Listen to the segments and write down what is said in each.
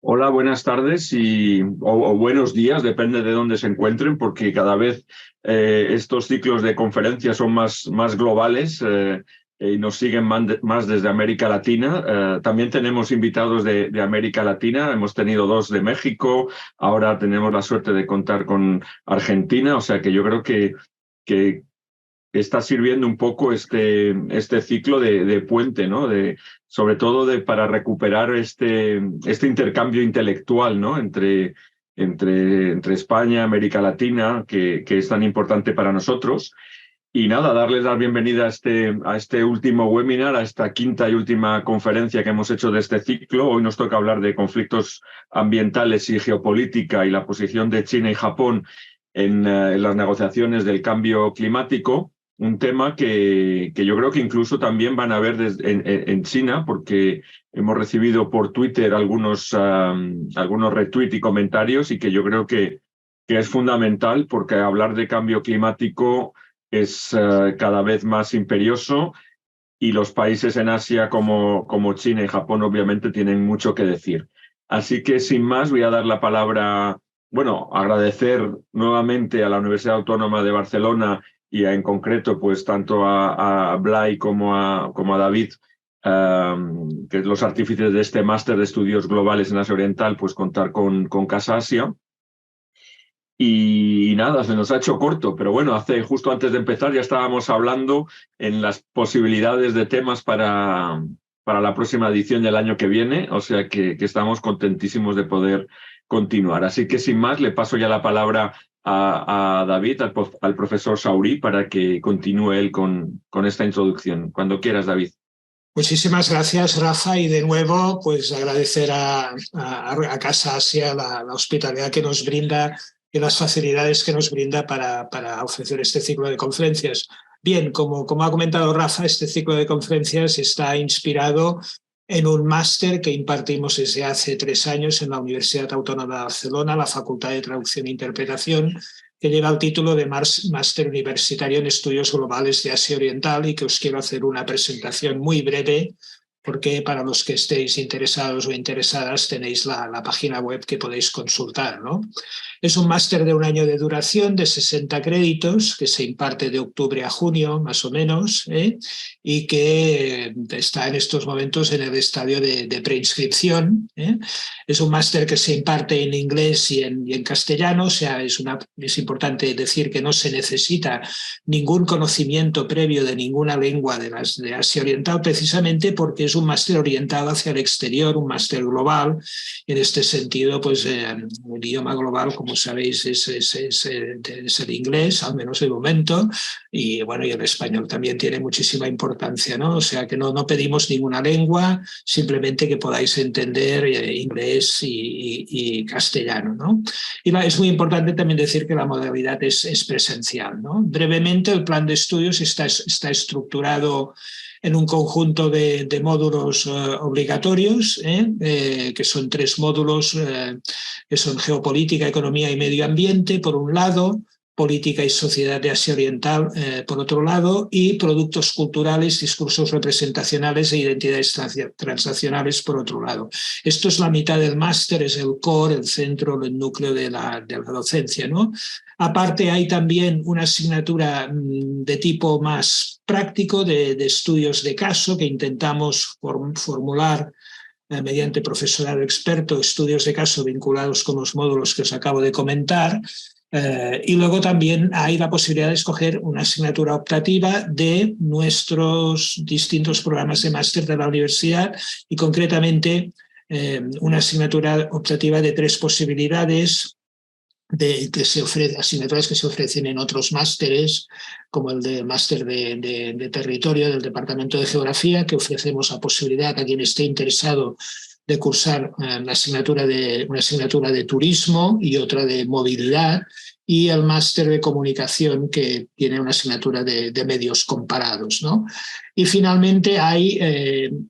Hola, buenas tardes o buenos días, depende de dónde se encuentren, porque cada vez estos ciclos de conferencias son más globales y nos siguen más desde América Latina. También tenemos invitados de América Latina, hemos tenido dos de México, ahora tenemos la suerte de contar con Argentina, o sea que yo creo que está sirviendo un poco este ciclo de puente, ¿no? Sobre todo para recuperar este intercambio intelectual, ¿no? Entre España, América Latina, que es tan importante para nosotros. Y nada, darles la bienvenida a este último webinar, a esta quinta y última conferencia que hemos hecho de este ciclo. Hoy nos toca hablar de conflictos ambientales y geopolítica y la posición de China y Japón en las negociaciones del cambio climático. Un tema que yo creo que incluso también van a ver en China, porque hemos recibido por Twitter algunos retweets y comentarios y que yo creo que es fundamental porque hablar de cambio climático es cada vez más imperioso y los países en Asia como China y Japón obviamente tienen mucho que decir. Así que sin más voy a dar la palabra, bueno, agradecer nuevamente a la Universidad Autónoma de Barcelona y en concreto pues tanto a Blay como a David, que es los artífices de este máster de estudios globales en Asia Oriental, pues contar con Casa Asia. Y nada, se nos ha hecho corto, pero bueno, justo antes de empezar ya estábamos hablando en las posibilidades de temas para la próxima edición del año que viene, o sea que estamos contentísimos de poder continuar. Así que sin más, le paso ya la palabra a David, al profesor Saurí, para que continúe él con esta introducción. Cuando quieras, David. Muchísimas gracias, Rafa, y de nuevo pues agradecer a Casa Asia la hospitalidad que nos brinda y las facilidades que nos brinda para ofrecer este ciclo de conferencias. Bien, como ha comentado Rafa, este ciclo de conferencias está inspirado en un máster que impartimos desde hace 3 años en la Universidad Autónoma de Barcelona, la Facultad de Traducción e Interpretación, que lleva el título de Máster Universitario en Estudios Globales de Asia Oriental y que os quiero hacer una presentación muy breve porque para los que estéis interesados o interesadas tenéis la página web que podéis consultar, ¿no? Es un máster de 1 año de duración, de 60 créditos, que se imparte de octubre a junio, más o menos, y que está en estos momentos en el estadio de preinscripción. Es un máster que se imparte en inglés y en castellano, o sea, es importante decir que no se necesita ningún conocimiento previo de ninguna lengua de Asia Oriental, precisamente porque es un máster orientado hacia el exterior, un máster global. En este sentido, pues el idioma global, como sabéis, es el inglés, al menos de momento, y bueno, y el español también tiene muchísima importancia, ¿no? O sea que no pedimos ninguna lengua, simplemente que podáis entender inglés y castellano, ¿no? Y es muy importante también decir que la modalidad es presencial, ¿no? Brevemente, el plan de estudios está estructurado en un conjunto de módulos obligatorios, que son 3 módulos que son geopolítica, economía y medio ambiente, por un lado, política y sociedad de Asia Oriental, por otro lado, y productos culturales, discursos representacionales e identidades transnacionales, por otro lado. Esto es la mitad del máster, es el core, el centro, el núcleo de la docencia, ¿no? Aparte, hay también una asignatura de tipo más práctico, de estudios de caso, que intentamos formular mediante profesorado experto, estudios de caso vinculados con los módulos que os acabo de comentar. Y luego también hay la posibilidad de escoger una asignatura optativa de nuestros distintos programas de máster de la universidad y concretamente una asignatura optativa de 3 posibilidades asignaturas que se ofrecen en otros másteres, como el de máster de territorio del Departamento de Geografía, que ofrecemos la posibilidad a quien esté interesado de cursar una asignatura de turismo y otra de movilidad, y el máster de comunicación, que tiene una asignatura de medios comparados, ¿no? Y finalmente hay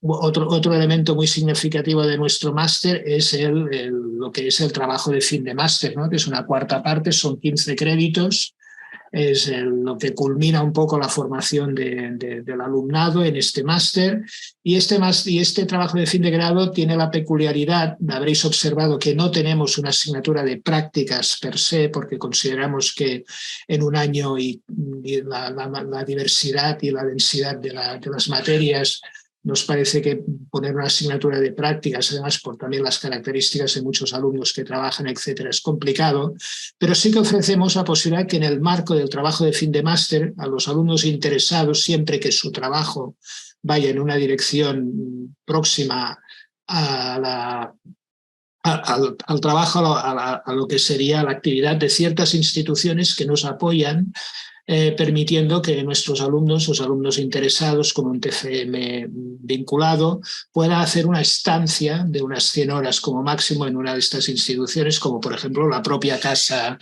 otro elemento muy significativo de nuestro máster, es lo que es el trabajo de fin de máster, ¿no? Que es una 4ª parte, son 15 créditos, es lo que culmina un poco la formación del alumnado en este máster. Y este trabajo de fin de grado tiene la peculiaridad, habréis observado que no tenemos una asignatura de prácticas per se, porque consideramos que en un año y la diversidad y la densidad de las materias nos parece que poner una asignatura de prácticas, además por también las características de muchos alumnos que trabajan, etcétera, es complicado, pero sí que ofrecemos la posibilidad que en el marco del trabajo de fin de máster a los alumnos interesados, siempre que su trabajo vaya en una dirección próxima al trabajo, a lo que sería la actividad de ciertas instituciones que nos apoyan, permitiendo que nuestros alumnos, los alumnos interesados con un TFM vinculado, puedan hacer una estancia de unas 100 horas como máximo en una de estas instituciones, como por ejemplo la propia Casa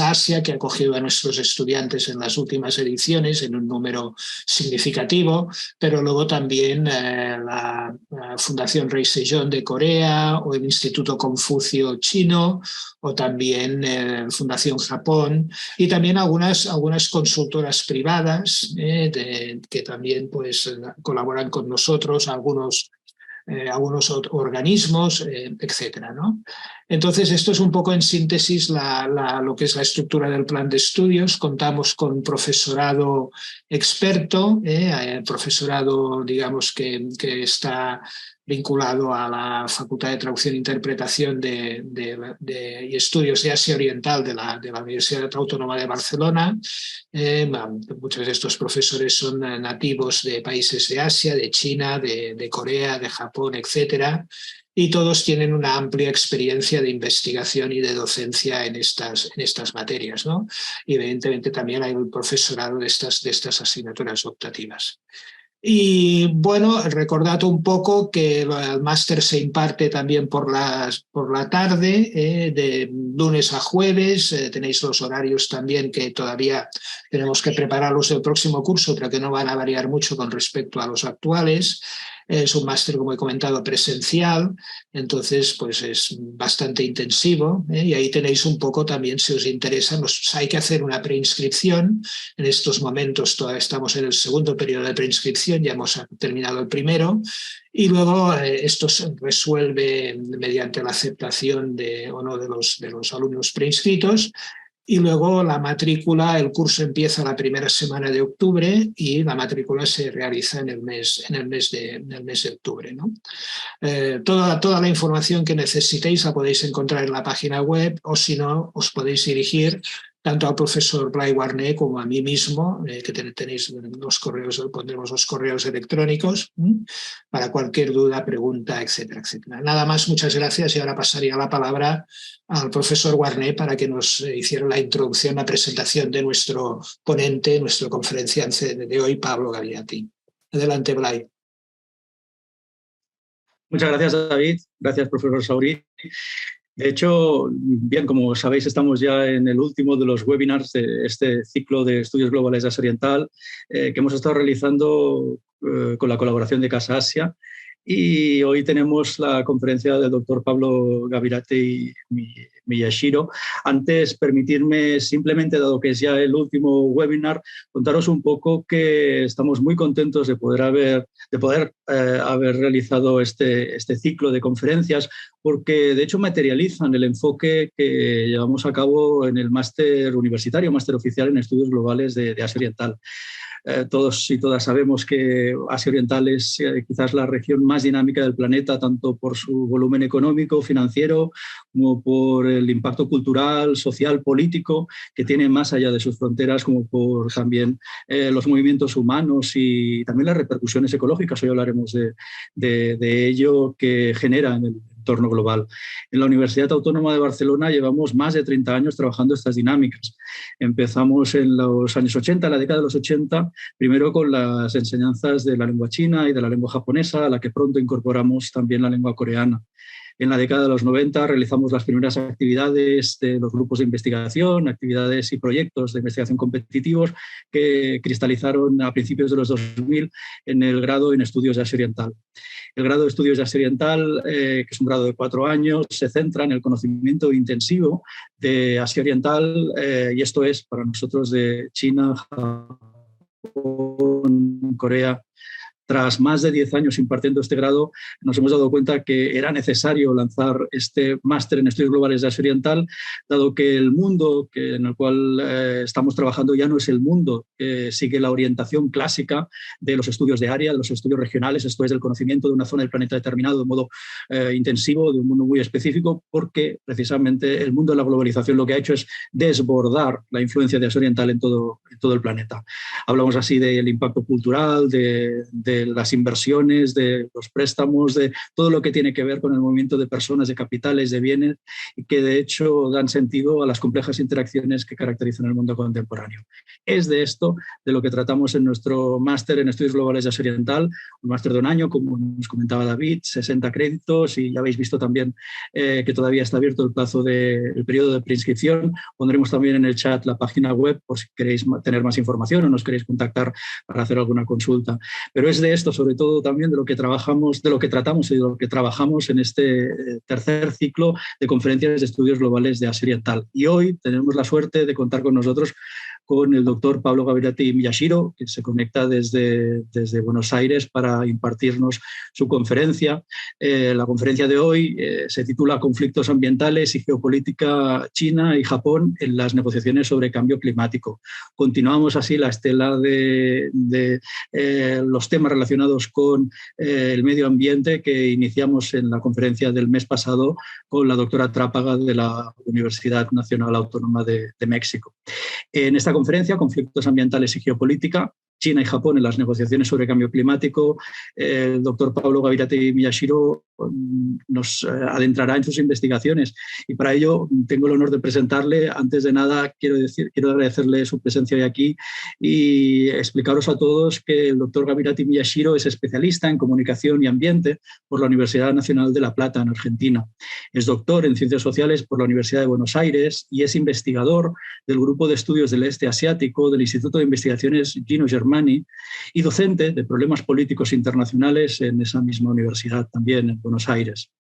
Asia, que ha acogido a nuestros estudiantes en las últimas ediciones en un número significativo, pero luego también la Fundación Rey Sejong de Corea, o el Instituto Confucio chino, o también Fundación Japón, y también algunas consultoras privadas que también pues, colaboran con nosotros, algunos organismos, etcétera, ¿no? Entonces, esto es un poco en síntesis lo que es la estructura del plan de estudios. Contamos con profesorado experto, profesorado, digamos, que está vinculado a la Facultad de Traducción e Interpretación y Estudios de Asia Oriental de la Universidad Autónoma de Barcelona. Muchos de estos profesores son nativos de países de Asia, de China, de Corea, de Japón, etcétera, y todos tienen una amplia experiencia de investigación y de docencia en estas materias, ¿no? Y evidentemente también hay un profesorado de estas asignaturas optativas. Y bueno, recordad un poco que el máster se imparte también por la tarde, de lunes a jueves. Tenéis los horarios también que todavía tenemos que prepararlos el próximo curso, pero que no van a variar mucho con respecto a los actuales. Es un máster, como he comentado, presencial, entonces pues es bastante intensivo, y ahí tenéis un poco también, si os interesa, hay que hacer una preinscripción. En estos momentos todavía estamos en el segundo periodo de preinscripción, ya hemos terminado el primero, y luego esto se resuelve mediante la aceptación o no de los alumnos preinscritos. Y luego la matrícula, el curso empieza la primera semana de octubre y la matrícula se realiza en el mes de octubre, ¿no? Toda la información que necesitéis la podéis encontrar en la página web, o si no, os podéis dirigir tanto al profesor Blai Warné como a mí mismo, que tenéis los correos, pondremos los correos electrónicos para cualquier duda, pregunta, etcétera, etcétera. Nada más, muchas gracias, y ahora pasaría la palabra al profesor Warné para que nos hiciera la introducción, la presentación de nuestro ponente, nuestro conferenciante de hoy, Pablo Gagliati. Adelante, Blai. Muchas gracias, David. Gracias, profesor Sauri. De hecho, bien, como sabéis, estamos ya en el último de los webinars de este ciclo de estudios globales de Asia Oriental que hemos estado realizando con la colaboración de Casa Asia. Y hoy tenemos la conferencia del doctor Pablo Gagliati y Miyashiro. Antes, permitirme simplemente, dado que es ya el último webinar, contaros un poco que estamos muy contentos de poder haber realizado este ciclo de conferencias, porque de hecho materializan el enfoque que llevamos a cabo en el máster universitario, máster oficial en estudios globales de Asia Oriental. Todos y todas sabemos que Asia Oriental es quizás la región más dinámica del planeta, tanto por su volumen económico, financiero, como por el impacto cultural, social, político que tiene más allá de sus fronteras, como por también los movimientos humanos y también las repercusiones ecológicas. Hoy hablaremos de ello que genera en el entorno global. En la Universidad Autónoma de Barcelona llevamos más de 30 años trabajando estas dinámicas. Empezamos en los años 80, en la década de los 80, primero con las enseñanzas de la lengua china y de la lengua japonesa, a la que pronto incorporamos también la lengua coreana. En la década de los 90 realizamos las primeras actividades de los grupos de investigación, actividades y proyectos de investigación competitivos que cristalizaron a principios de los 2000 en el grado en Estudios de Asia Oriental. El grado de Estudios de Asia Oriental, que es un grado de 4 años, se centra en el conocimiento intensivo de Asia Oriental, y esto es para nosotros de China, Japón, Corea. Tras más de 10 años impartiendo este grado, nos hemos dado cuenta que era necesario lanzar este máster en Estudios Globales de Asia Oriental, dado que el mundo en el cual estamos trabajando ya no es el mundo que sigue la orientación clásica de los estudios de área, de los estudios regionales, esto es, del conocimiento de una zona del planeta determinado de modo intensivo, de un mundo muy específico, porque precisamente el mundo de la globalización lo que ha hecho es desbordar la influencia de Asia Oriental en todo el planeta. Hablamos así del impacto cultural, de las inversiones, de los préstamos, de todo lo que tiene que ver con el movimiento de personas, de capitales, de bienes, y que de hecho dan sentido a las complejas interacciones que caracterizan el mundo contemporáneo. Es de esto de lo que tratamos en nuestro máster en Estudios Globales de Asia Oriental, un máster de 1 año, como nos comentaba David, 60 créditos, y ya habéis visto también que todavía está abierto el periodo de preinscripción. Pondremos también en el chat la página web por si queréis tener más información o nos queréis contactar para hacer alguna consulta. Pero es de esto, sobre todo, también de lo que trabajamos, de lo que tratamos y de lo que trabajamos en este tercer ciclo de conferencias de Estudios Globales de Asia Oriental. Y hoy tenemos la suerte de contar con nosotros con el doctor Pablo Gabirati Miyashiro, que se conecta desde Buenos Aires para impartirnos su conferencia. La conferencia de hoy se titula Conflictos ambientales y geopolítica China y Japón en las negociaciones sobre cambio climático. Continuamos así la estela de los temas relacionados con el medio ambiente que iniciamos en la conferencia del mes pasado con la doctora Trápaga de la Universidad Nacional Autónoma de México. En esta conferencia, Conflictos ambientales y geopolítica, China y Japón en las negociaciones sobre cambio climático, el doctor Pablo Gabirati Miyashiro nos adentrará en sus investigaciones, y para ello tengo el honor de presentarle. Antes de nada, quiero agradecerle su presencia hoy aquí y explicaros a todos que el doctor Gabirati Miyashiro es especialista en comunicación y ambiente por la Universidad Nacional de La Plata, en Argentina. Es doctor en Ciencias Sociales por la Universidad de Buenos Aires y es investigador del Grupo de Estudios del Este Asiático del Instituto de Investigaciones Gino Germani y docente de problemas políticos internacionales en esa misma universidad, también en Buenos Aires.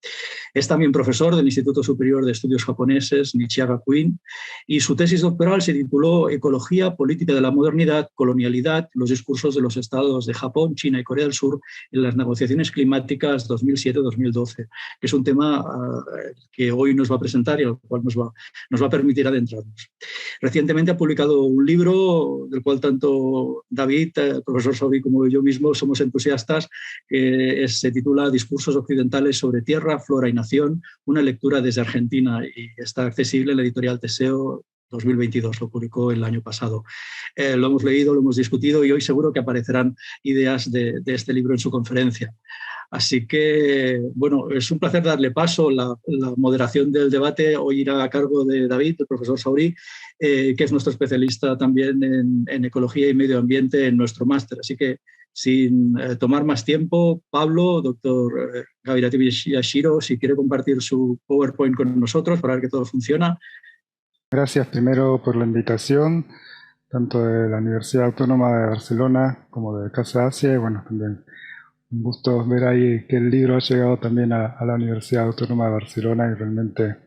Es también profesor del Instituto Superior de Estudios Japoneses Nichigakuin, y su tesis doctoral se tituló Ecología, Política de la Modernidad, Colonialidad, los discursos de los estados de Japón, China y Corea del Sur en las negociaciones climáticas 2007-2012, que es un tema que hoy nos va a presentar y al cual nos va a permitir adentrarnos. Recientemente ha publicado un libro del cual tanto David, el profesor Sauri, como yo mismo somos entusiastas, que se titula Discursos occidentales sobre tierra, flora y nación, una lectura desde Argentina, y está accesible en la editorial Teseo 2022, lo publicó el año pasado. Lo hemos leído, lo hemos discutido y hoy seguro que aparecerán ideas de este libro en su conferencia. Así que, bueno, es un placer darle paso. La moderación del debate hoy irá a cargo de David, el profesor Sauri, que es nuestro especialista también en ecología y medio ambiente en nuestro máster. Así que, sin tomar más tiempo, Pablo, doctor Gabirati Miyashiro, si quiere compartir su PowerPoint con nosotros para ver que todo funciona. Gracias primero por la invitación, tanto de la Universidad Autónoma de Barcelona como de Casa Asia, y bueno, también un gusto ver ahí que el libro ha llegado también a la Universidad Autónoma de Barcelona, y realmente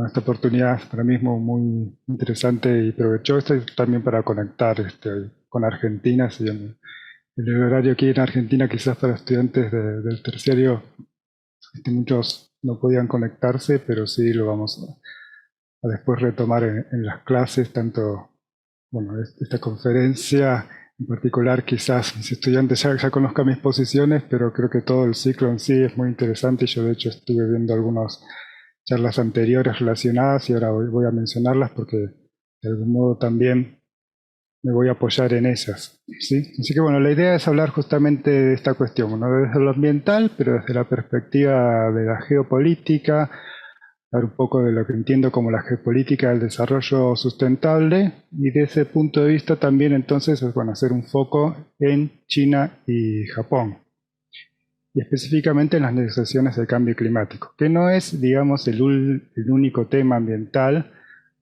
esta oportunidad para mí es muy interesante y provechosa, también para conectar con Argentina. Si el horario aquí en Argentina, quizás para estudiantes del terciario, muchos no podían conectarse, pero sí lo vamos a después retomar en las clases, tanto, bueno, esta conferencia en particular, quizás mis estudiantes ya conozcan mis posiciones, pero creo que todo el ciclo en sí es muy interesante. Yo de hecho estuve viendo algunas charlas anteriores relacionadas y ahora voy a mencionarlas porque de algún modo también me voy a apoyar en ellas, ¿sí? Así que bueno, la idea es hablar justamente de esta cuestión, no desde lo ambiental, pero desde la perspectiva de la geopolítica, hablar un poco de lo que entiendo como la geopolítica del desarrollo sustentable, y de ese punto de vista también entonces, bueno, hacer un foco en China y Japón. y específicamente en las negociaciones del cambio climático, que no es, digamos, el único tema ambiental,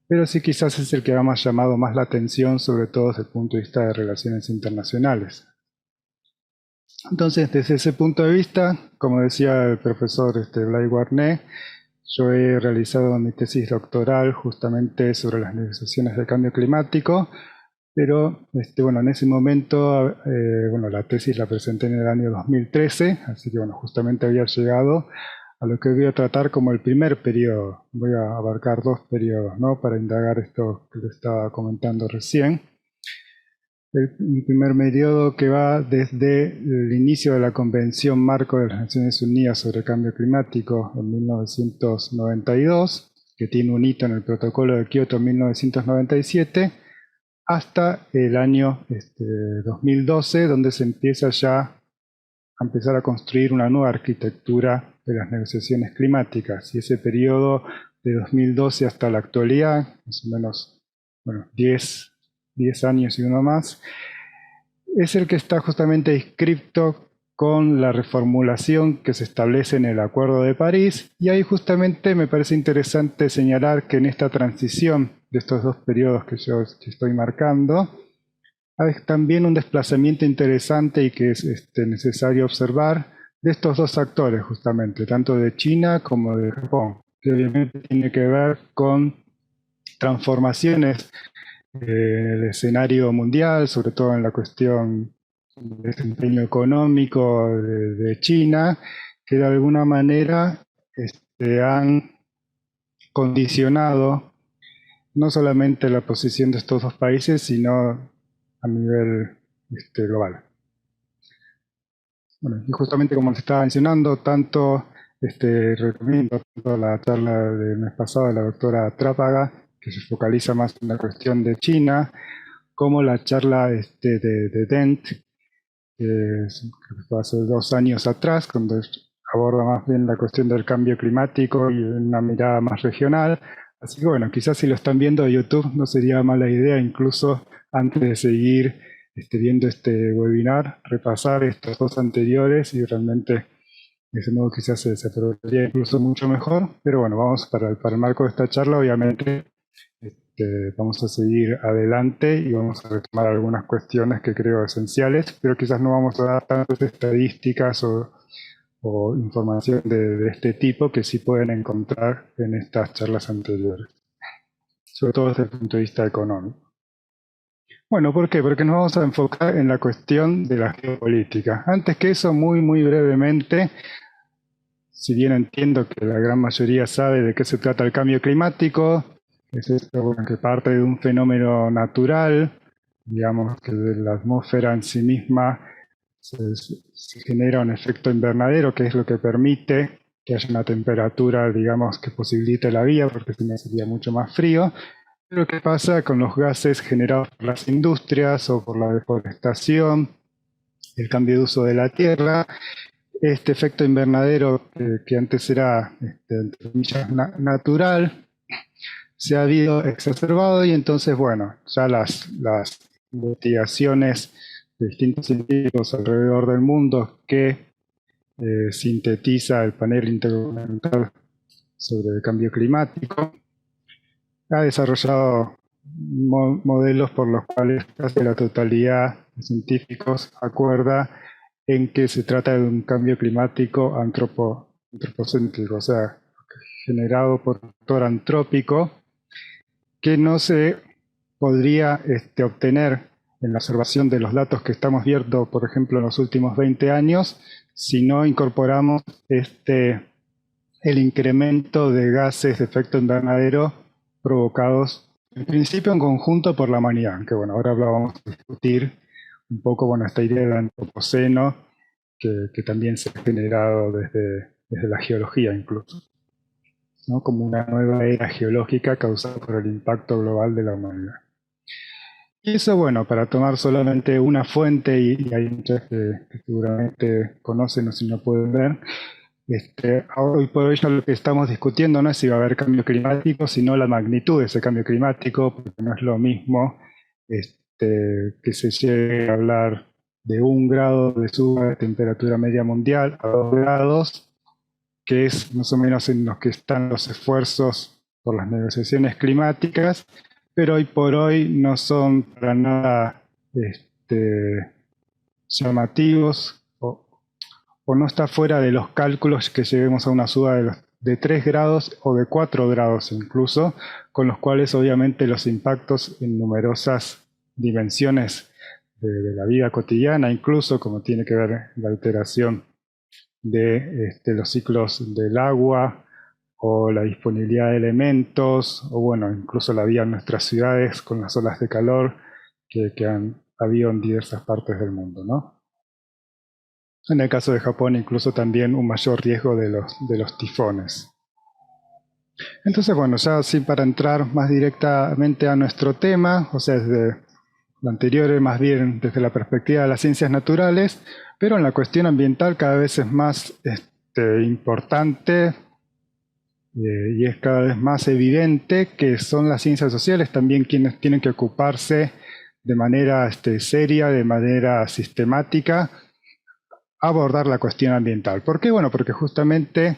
pero sí quizás es el que ha llamado más la atención, sobre todo desde el punto de vista de relaciones internacionales. Entonces, desde ese punto de vista, como decía el profesor Blay Warné, yo he realizado mi tesis doctoral justamente sobre las negociaciones del cambio climático, pero bueno, en ese momento la tesis la presenté en el año 2013, así que bueno, justamente había llegado a lo que voy a tratar como el primer periodo. Voy a abarcar 2 periodos, ¿no?, para indagar esto que les estaba comentando recién. El primer periodo que va desde el inicio de la Convención Marco de las Naciones Unidas sobre el Cambio Climático en 1992, que tiene un hito en el Protocolo de Kioto en 1997, hasta el año 2012, donde se empieza ya a empezar a construir una nueva arquitectura de las negociaciones climáticas. Y ese periodo de 2012 hasta la actualidad, más o menos 10 años y uno más, es el que está justamente inscripto con la reformulación que se establece en el Acuerdo de París. Y ahí justamente me parece interesante señalar que en esta transición de estos 2 periodos que yo estoy marcando, hay también un desplazamiento interesante y que es necesario observar de estos 2 actores justamente, tanto de China como de Japón, que obviamente tiene que ver con transformaciones en el escenario mundial, sobre todo en la cuestión del desempeño económico de China, que de alguna manera han condicionado no solamente la posición de estos 2 países, sino a nivel global. Bueno, y justamente como les estaba mencionando, recomiendo tanto la charla del mes pasado de la doctora Trápaga, que se focaliza más en la cuestión de China, como la charla de Dent, que fue hace 2 años atrás, cuando aborda más bien la cuestión del cambio climático y una mirada más regional. Así que bueno, quizás si lo están viendo en YouTube no sería mala idea, incluso antes de seguir viendo este webinar, repasar estos 2 anteriores y realmente de ese modo quizás se aprovecharía incluso mucho mejor. Pero bueno, vamos para el marco de esta charla, obviamente vamos a seguir adelante y vamos a retomar algunas cuestiones que creo esenciales, pero quizás no vamos a dar tantas estadísticas o información de este tipo que sí pueden encontrar en estas charlas anteriores, sobre todo desde el punto de vista económico. Bueno, ¿por qué? Porque nos vamos a enfocar en la cuestión de la geopolítica. Antes que eso, muy brevemente, si bien entiendo que la gran mayoría sabe de qué se trata el cambio climático, es esto que parte de un fenómeno natural, digamos que de la atmósfera en sí misma se genera un efecto invernadero, que es lo que permite que haya una temperatura, digamos, que posibilite la vida, porque si no sería mucho más frío. Pero ¿qué pasa con los gases generados por las industrias o por la deforestación, el cambio de uso de la tierra? Este efecto invernadero, que antes era, entre comillas, natural, se ha habido exacerbado y entonces, bueno, ya las investigaciones de distintos científicos alrededor del mundo que sintetiza el panel intergubernamental sobre el cambio climático, ha desarrollado modelos por los cuales casi la totalidad de científicos acuerda en que se trata de un cambio climático antropocéntrico, o sea, generado por factor antrópico, que no se podría obtener en la observación de los datos que estamos viendo, por ejemplo, en los últimos 20 años, si no incorporamos el incremento de gases de efecto invernadero provocados, en principio en conjunto por la humanidad, que bueno, ahora vamos a discutir un poco esta idea del antropoceno, que también se ha generado desde la geología incluso, ¿no? Como una nueva era geológica causada por el impacto global de la humanidad. Y eso, bueno, para tomar solamente una fuente, y hay muchas que seguramente conocen o si no pueden ver, hoy por hoy ya lo que estamos discutiendo no es si va a haber cambio climático, sino la magnitud de ese cambio climático, porque no es lo mismo que se llegue a hablar de 1 grado de suba de temperatura media mundial a 2 grados, que es más o menos en los que están los esfuerzos por las negociaciones climáticas, pero hoy por hoy no son para nada llamativos o no está fuera de los cálculos que lleguemos a una suba de 3 grados o de 4 grados incluso, con los cuales obviamente los impactos en numerosas dimensiones de la vida cotidiana, incluso como tiene que ver la alteración de los ciclos del agua o la disponibilidad de elementos, o bueno, incluso la vida en nuestras ciudades con las olas de calor que han habido en diversas partes del mundo, ¿no? En el caso de Japón, incluso también un mayor riesgo de los tifones. Entonces, bueno, ya así para entrar más directamente a nuestro tema, o sea, desde lo anterior más bien desde la perspectiva de las ciencias naturales, pero en la cuestión ambiental cada vez es más importante y es cada vez más evidente que son las ciencias sociales también quienes tienen que ocuparse de manera seria, de manera sistemática, abordar la cuestión ambiental. ¿Por qué? Bueno, porque justamente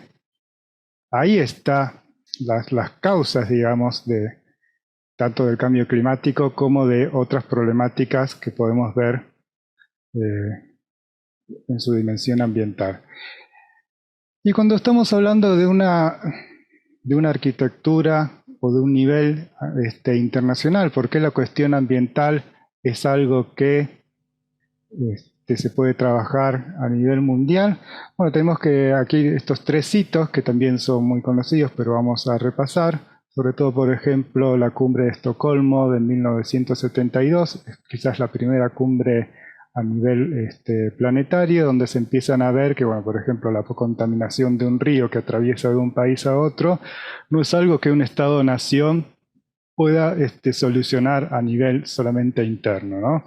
ahí están las causas, digamos, tanto del cambio climático como de otras problemáticas que podemos ver en su dimensión ambiental. Y cuando estamos hablando de una arquitectura o de un nivel internacional, ¿por qué la cuestión ambiental es algo que se puede trabajar a nivel mundial? Bueno, tenemos que aquí estos 3 hitos que también son muy conocidos, pero vamos a repasar, sobre todo, por ejemplo, la cumbre de Estocolmo de 1972, es quizás la primera cumbre a nivel planetario, donde se empiezan a ver que, bueno, por ejemplo, la contaminación de un río que atraviesa de un país a otro no es algo que un Estado-nación pueda solucionar a nivel solamente interno, ¿no?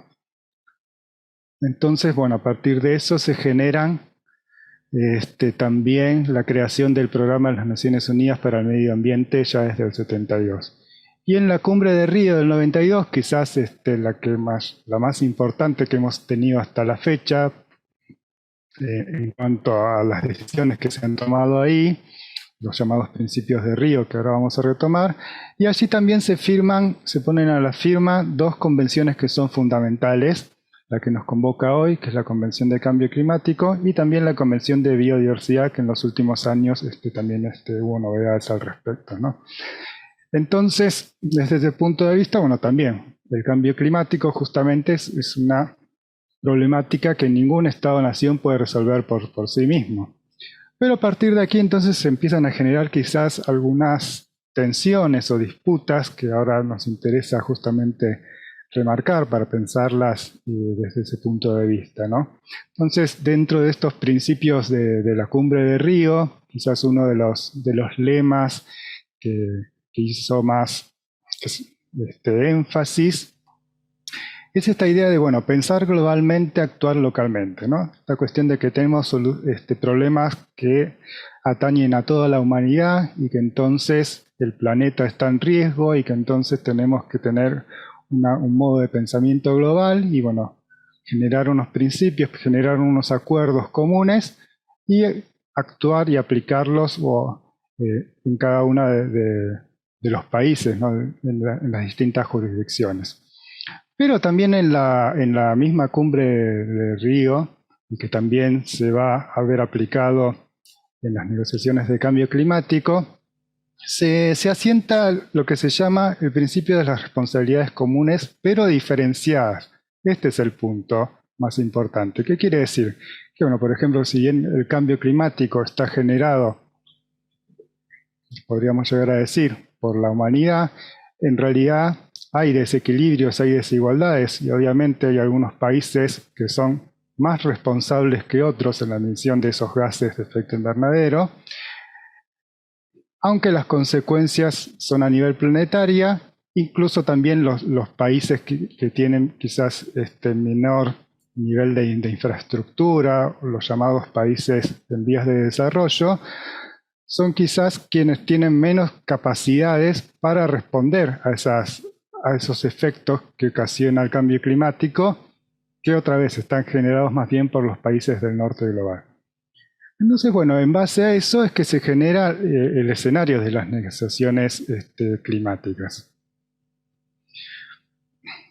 Entonces, bueno, a partir de eso se generan también la creación del Programa de las Naciones Unidas para el Medio Ambiente ya desde el 72. Y en la cumbre de Río del 92, quizás la más importante que hemos tenido hasta la fecha en cuanto a las decisiones que se han tomado ahí, los llamados principios de Río, que ahora vamos a retomar, y allí también se ponen a la firma 2 convenciones que son fundamentales, la que nos convoca hoy, que es la Convención de Cambio Climático, y también la Convención de Biodiversidad, que en los últimos años también hubo novedades al respecto, ¿no? Entonces, desde ese punto de vista, bueno, también el cambio climático justamente es una problemática que ningún Estado-nación puede resolver por sí mismo. Pero a partir de aquí entonces se empiezan a generar quizás algunas tensiones o disputas que ahora nos interesa justamente remarcar para pensarlas desde ese punto de vista, ¿no? Entonces, dentro de estos principios de la cumbre de Río, quizás uno de los lemas que hizo más énfasis es esta idea de, bueno, pensar globalmente, actuar localmente, ¿no? Esta cuestión de que tenemos problemas que atañen a toda la humanidad y que entonces el planeta está en riesgo y que entonces tenemos que tener un modo de pensamiento global y, bueno, generar unos principios, generar unos acuerdos comunes y actuar y aplicarlos en cada uno de los países, ¿no? en las distintas jurisdicciones. Pero también en la misma cumbre de Río, y que también se va a ver aplicado en las negociaciones de cambio climático, se asienta lo que se llama el principio de las responsabilidades comunes, pero diferenciadas. Este es el punto más importante. ¿Qué quiere decir? Que, bueno, por ejemplo, si bien el cambio climático está generado, podríamos llegar a decir, por la humanidad, en realidad hay desequilibrios, hay desigualdades, y obviamente hay algunos países que son más responsables que otros en la emisión de esos gases de efecto invernadero, aunque las consecuencias son a nivel planetaria, incluso también los países que tienen quizás menor nivel de infraestructura, los llamados países en vías de desarrollo, son quizás quienes tienen menos capacidades para responder a esos efectos que ocasiona el cambio climático que otra vez están generados más bien por los países del norte global. Entonces, bueno, en base a eso es que se genera el escenario de las negociaciones climáticas.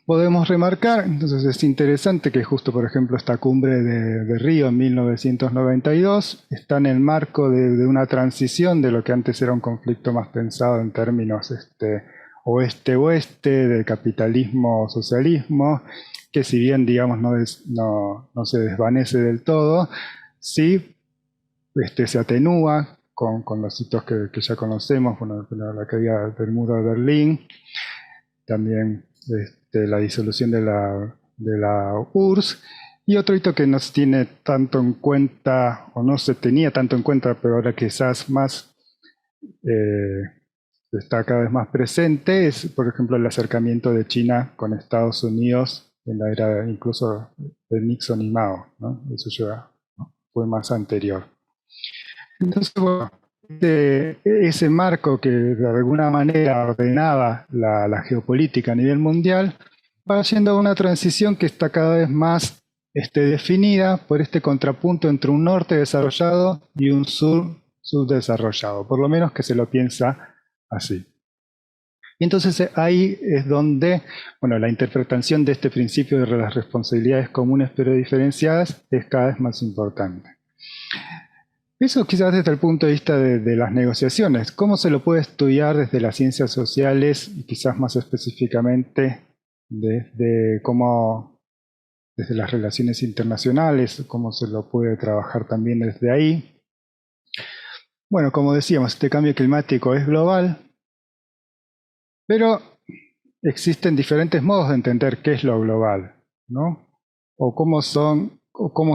Podemos remarcar, entonces es interesante que justo, por ejemplo, esta cumbre de Río en 1992 está en el marco de una transición de lo que antes era un conflicto más pensado en términos oeste-oeste, de capitalismo-socialismo, que si bien, digamos, no se desvanece del todo, sí se atenúa con los hitos que ya conocemos, bueno, la caída del muro de Berlín, también la disolución de la URSS, y otro hito que no se tiene tanto en cuenta, o no se tenía tanto en cuenta, pero ahora quizás más está cada vez más presente, es por ejemplo el acercamiento de China con Estados Unidos en la era incluso de Nixon y Mao, ¿no? Eso ya fue más anterior. Entonces, bueno, ese marco que de alguna manera ordenaba la geopolítica a nivel mundial va yendo a una transición que está cada vez más definida por este contrapunto entre un norte desarrollado y un sur subdesarrollado, por lo menos que se lo piensa así. Y entonces ahí es donde, bueno, la interpretación de este principio de las responsabilidades comunes pero diferenciadas es cada vez más importante. Eso quizás desde el punto de vista de las negociaciones. ¿Cómo se lo puede estudiar desde las ciencias sociales y quizás más específicamente desde las relaciones internacionales? ¿Cómo se lo puede trabajar también desde ahí? Bueno, como decíamos, este cambio climático es global, pero existen diferentes modos de entender qué es lo global, ¿no? O cómo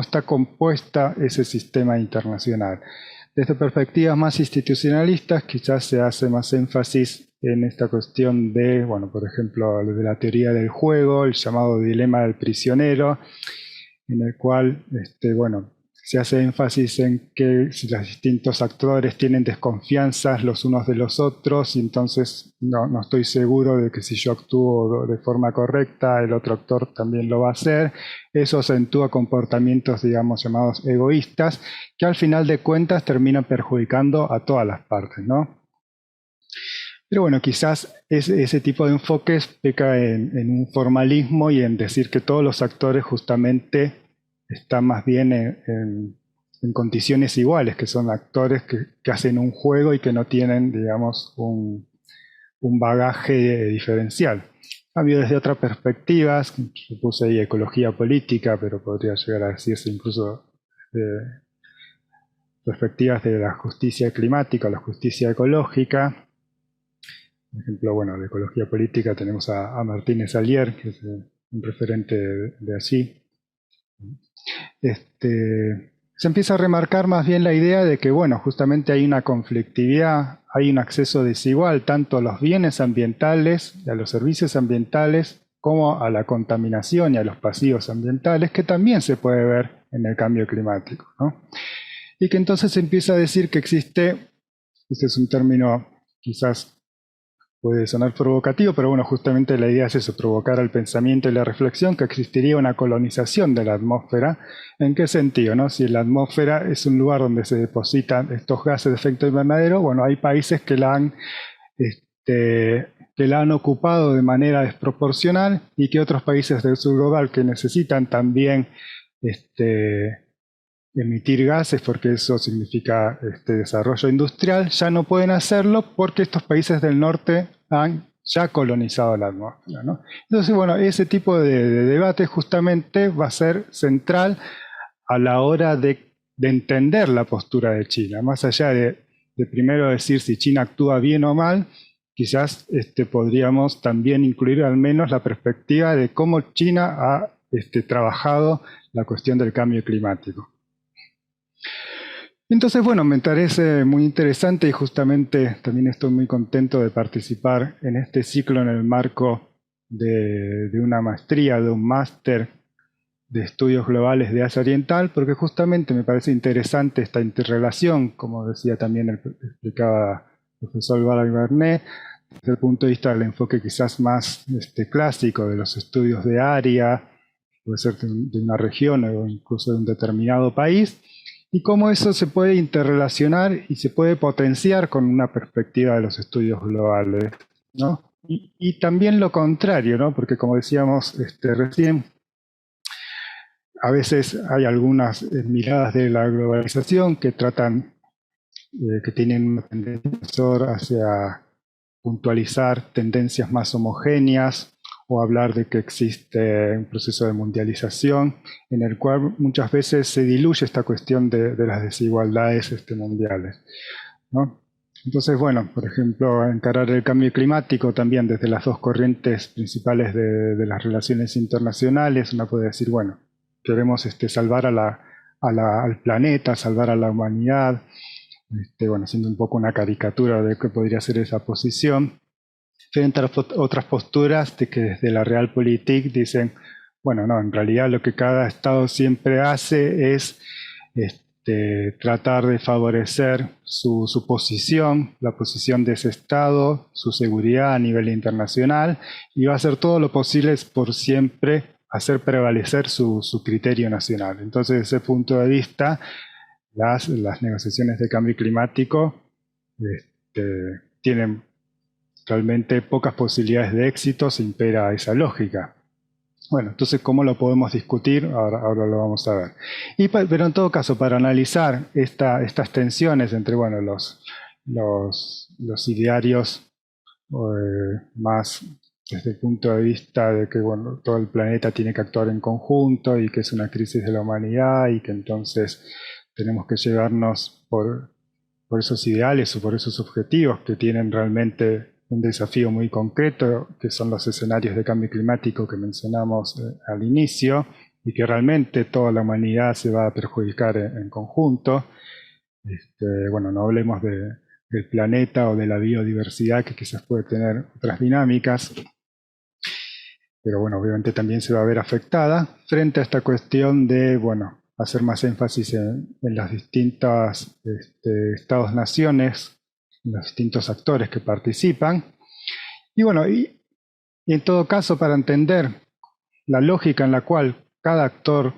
está compuesta ese sistema internacional. Desde perspectivas más institucionalistas, quizás se hace más énfasis en esta cuestión de, bueno, por ejemplo, de la teoría del juego, el llamado dilema del prisionero, en el cual, bueno, se hace énfasis en que si los distintos actores tienen desconfianzas los unos de los otros, y entonces no estoy seguro de que si yo actúo de forma correcta, el otro actor también lo va a hacer. Eso acentúa comportamientos, digamos, llamados egoístas, que al final de cuentas terminan perjudicando a todas las partes, ¿no? Pero bueno, quizás ese tipo de enfoques peca en un formalismo y en decir que todos los actores justamente están más bien en condiciones iguales, que son actores que hacen un juego y que no tienen, digamos, un bagaje diferencial. Cambio desde otras perspectivas, yo puse ahí ecología política, pero podría llegar a decirse incluso perspectivas de la justicia climática o la justicia ecológica. Por ejemplo, bueno, de ecología política tenemos a Martínez Alier, que es un referente de allí. Se empieza a remarcar más bien la idea de que, bueno, justamente hay una conflictividad, hay un acceso desigual tanto a los bienes ambientales y a los servicios ambientales como a la contaminación y a los pasivos ambientales, que también se puede ver en el cambio climático, ¿no? Y que entonces se empieza a decir que existe, este es un término quizás puede sonar provocativo, pero bueno, justamente la idea es eso, provocar el pensamiento y la reflexión, que existiría una colonización de la atmósfera. ¿En qué sentido, no? Si la atmósfera es un lugar donde se depositan estos gases de efecto invernadero, bueno, hay países que la han ocupado de manera desproporcional y que otros países del sur global que necesitan también emitir gases, porque eso significa desarrollo industrial, ya no pueden hacerlo porque estos países del norte han ya colonizado la atmósfera, ¿no? Entonces, bueno, ese tipo de debate justamente va a ser central a la hora de entender la postura de China. Más allá de primero decir si China actúa bien o mal, quizás podríamos también incluir al menos la perspectiva de cómo China ha trabajado la cuestión del cambio climático. Entonces, bueno, me parece muy interesante y justamente también estoy muy contento de participar en este ciclo en el marco de una maestría, de un máster de estudios globales de Asia Oriental, porque justamente me parece interesante esta interrelación, como decía también explicaba el profesor Barnet, desde el punto de vista del enfoque quizás más clásico de los estudios de área, puede ser de una región o incluso de un determinado país, y cómo eso se puede interrelacionar y se puede potenciar con una perspectiva de los estudios globales, ¿no? Y también lo contrario, ¿no? Porque como decíamos recién, a veces hay algunas miradas de la globalización que tratan, que tienen una tendencia hacia puntualizar tendencias más homogéneas o hablar de que existe un proceso de mundialización en el cual muchas veces se diluye esta cuestión de las desigualdades mundiales, ¿no? Entonces, bueno, por ejemplo, encarar el cambio climático también desde las dos corrientes principales de las relaciones internacionales, uno puede decir, bueno, queremos salvar al planeta, salvar a la humanidad, bueno, haciendo un poco una caricatura de qué podría ser esa posición, frente a otras posturas de que desde la Realpolitik dicen, bueno, no, en realidad lo que cada Estado siempre hace es tratar de favorecer su posición, la posición de ese Estado, su seguridad a nivel internacional, y va a hacer todo lo posible por siempre hacer prevalecer su criterio nacional. Entonces, desde ese punto de vista, las negociaciones de cambio climático tienen realmente pocas posibilidades de éxito si impera esa lógica. Bueno, entonces, ¿cómo lo podemos discutir? Ahora lo vamos a ver. Pero en todo caso, para analizar estas tensiones entre, bueno, los idearios más desde el punto de vista de que, bueno, todo el planeta tiene que actuar en conjunto y que es una crisis de la humanidad y que entonces tenemos que llevarnos por esos ideales o por esos objetivos que tienen realmente un desafío muy concreto, que son los escenarios de cambio climático que mencionamos al inicio, y que realmente toda la humanidad se va a perjudicar en conjunto. Bueno, no hablemos del planeta o de la biodiversidad, que quizás puede tener otras dinámicas, pero bueno, obviamente también se va a ver afectada frente a esta cuestión de, bueno, hacer más énfasis en las distintas estados-naciones, en los distintos actores que participan. Y bueno, y en todo caso, para entender la lógica en la cual cada actor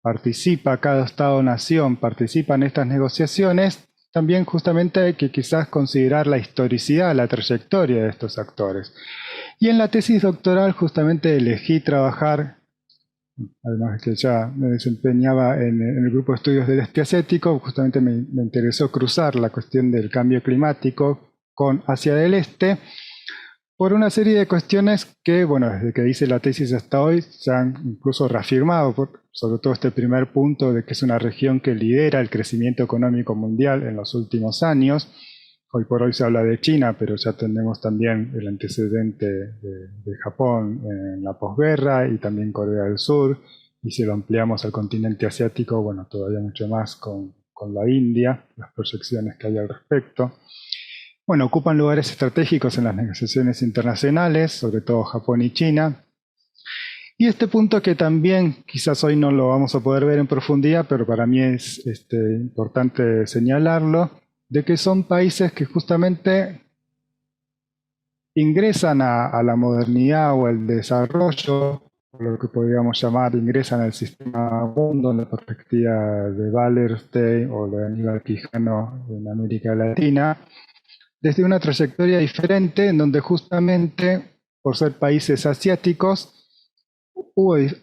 participa, cada estado-nación participa en estas negociaciones, también justamente hay que quizás considerar la historicidad, la trayectoria de estos actores. Y en la tesis doctoral justamente elegí trabajar, además que ya me desempeñaba en el grupo de estudios del este asiático, justamente me interesó cruzar la cuestión del cambio climático con Asia del Este, por una serie de cuestiones que, bueno, desde que hice la tesis hasta hoy se han incluso reafirmado, sobre todo este primer punto de que es una región que lidera el crecimiento económico mundial en los últimos años. Hoy por hoy se habla de China, pero ya tenemos también el antecedente de Japón en la posguerra y también Corea del Sur, y si lo ampliamos al continente asiático, bueno, todavía mucho más con la India, las proyecciones que hay al respecto. Bueno, ocupan lugares estratégicos en las negociaciones internacionales, sobre todo Japón y China. Y este punto que también quizás hoy no lo vamos a poder ver en profundidad, pero para mí es importante señalarlo, de que son países que justamente ingresan a la modernidad o al desarrollo, lo que podríamos llamar, ingresan al sistema mundo en la perspectiva de Wallerstein o de Aníbal Quijano en América Latina, desde una trayectoria diferente, en donde justamente, por ser países asiáticos,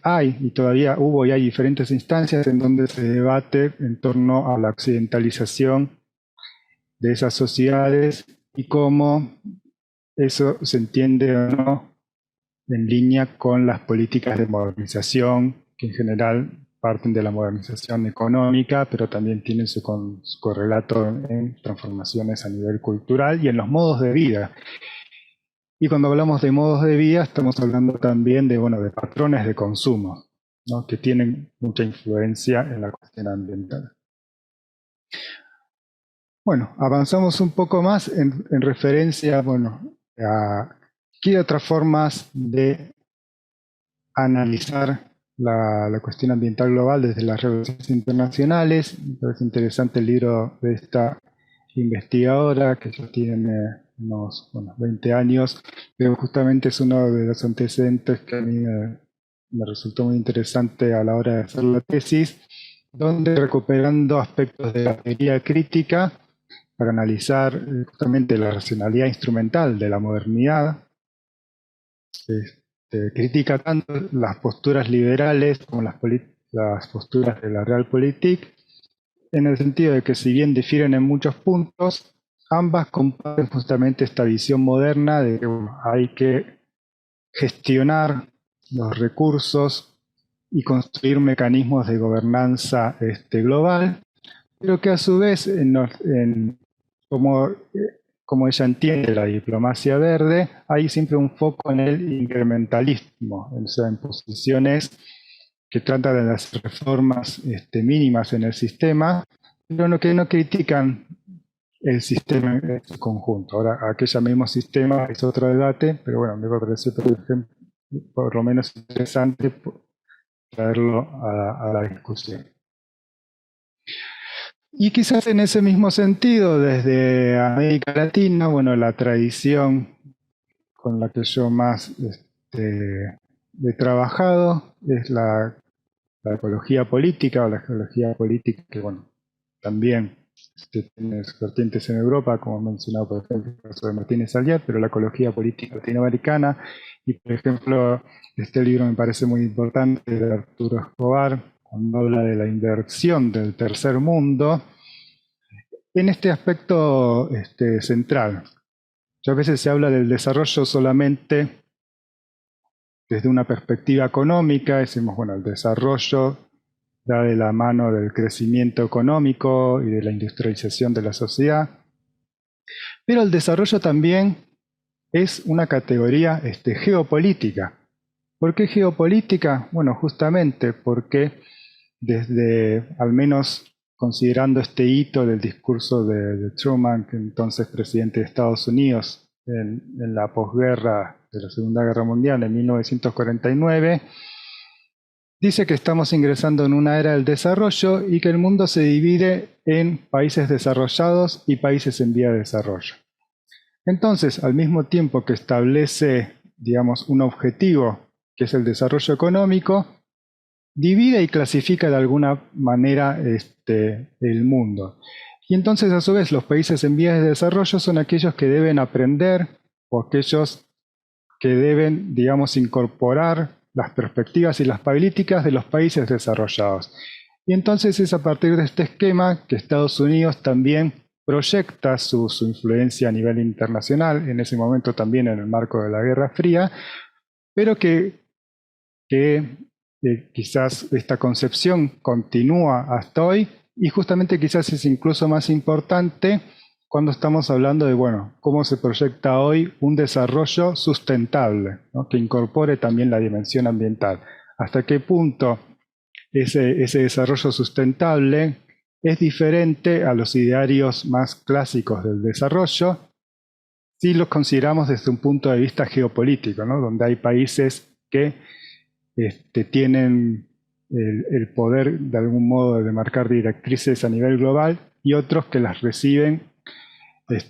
hay diferentes instancias en donde se debate en torno a la occidentalización de esas sociedades y cómo eso se entiende o no en línea con las políticas de modernización, que en general parten de la modernización económica, pero también tienen su correlato en transformaciones a nivel cultural y en los modos de vida. Y cuando hablamos de modos de vida, estamos hablando también de patrones de consumo, ¿no?, que tienen mucha influencia en la cuestión ambiental. Bueno, avanzamos un poco más en referencia, a qué otras formas de analizar la cuestión ambiental global desde las relaciones internacionales. Me parece interesante el libro de esta investigadora, que ya tiene unos 20 años, pero justamente es uno de los antecedentes que a mí me resultó muy interesante a la hora de hacer la tesis, donde recuperando aspectos de la teoría crítica para analizar justamente la racionalidad instrumental de la modernidad, critica tanto las posturas liberales como las posturas de la Realpolitik, en el sentido de que si bien difieren en muchos puntos, ambas comparten justamente esta visión moderna de que hay que gestionar los recursos y construir mecanismos de gobernanza global, pero que a su vez, como ella entiende la diplomacia verde, hay siempre un foco en el incrementalismo, o sea, en posiciones que tratan de hacer reformas mínimas en el sistema, pero que no critican el sistema en su conjunto. Ahora, a qué llamemos sistema es otro debate, pero bueno, me pareció por lo menos interesante traerlo a la discusión. Y quizás en ese mismo sentido, desde América Latina, bueno, la tradición con la que yo más he trabajado es la ecología política, o la geología política, que bueno, también tiene vertientes en Europa, como mencionado por ejemplo el caso de Martínez Alier, pero la ecología política latinoamericana, y por ejemplo, este libro me parece muy importante de Arturo Escobar, cuando habla de la inversión del tercer mundo, en este aspecto central. A veces se habla del desarrollo solamente desde una perspectiva económica, decimos, bueno, el desarrollo da de la mano del crecimiento económico y de la industrialización de la sociedad, pero el desarrollo también es una categoría geopolítica. ¿Por qué geopolítica? Bueno, justamente porque desde, al menos considerando este hito del discurso de Truman, que entonces presidente de Estados Unidos, en la posguerra de la Segunda Guerra Mundial, en 1949, dice que estamos ingresando en una era del desarrollo y que el mundo se divide en países desarrollados y países en vía de desarrollo. Entonces, al mismo tiempo que establece, digamos, un objetivo, que es el desarrollo económico, divide y clasifica de alguna manera el mundo. Y entonces, a su vez, los países en vías de desarrollo son aquellos que deben aprender o aquellos que deben, digamos, incorporar las perspectivas y las políticas de los países desarrollados. Y entonces es a partir de este esquema que Estados Unidos también proyecta su influencia a nivel internacional, en ese momento también en el marco de la Guerra Fría, pero que quizás esta concepción continúa hasta hoy y justamente quizás es incluso más importante cuando estamos hablando de, bueno, cómo se proyecta hoy un desarrollo sustentable, ¿no? Que incorpore también la dimensión ambiental. ¿Hasta qué punto ese desarrollo sustentable es diferente a los idearios más clásicos del desarrollo si los consideramos desde un punto de vista geopolítico, ¿no? Donde hay países que tienen el poder de algún modo de marcar directrices a nivel global y otros que las reciben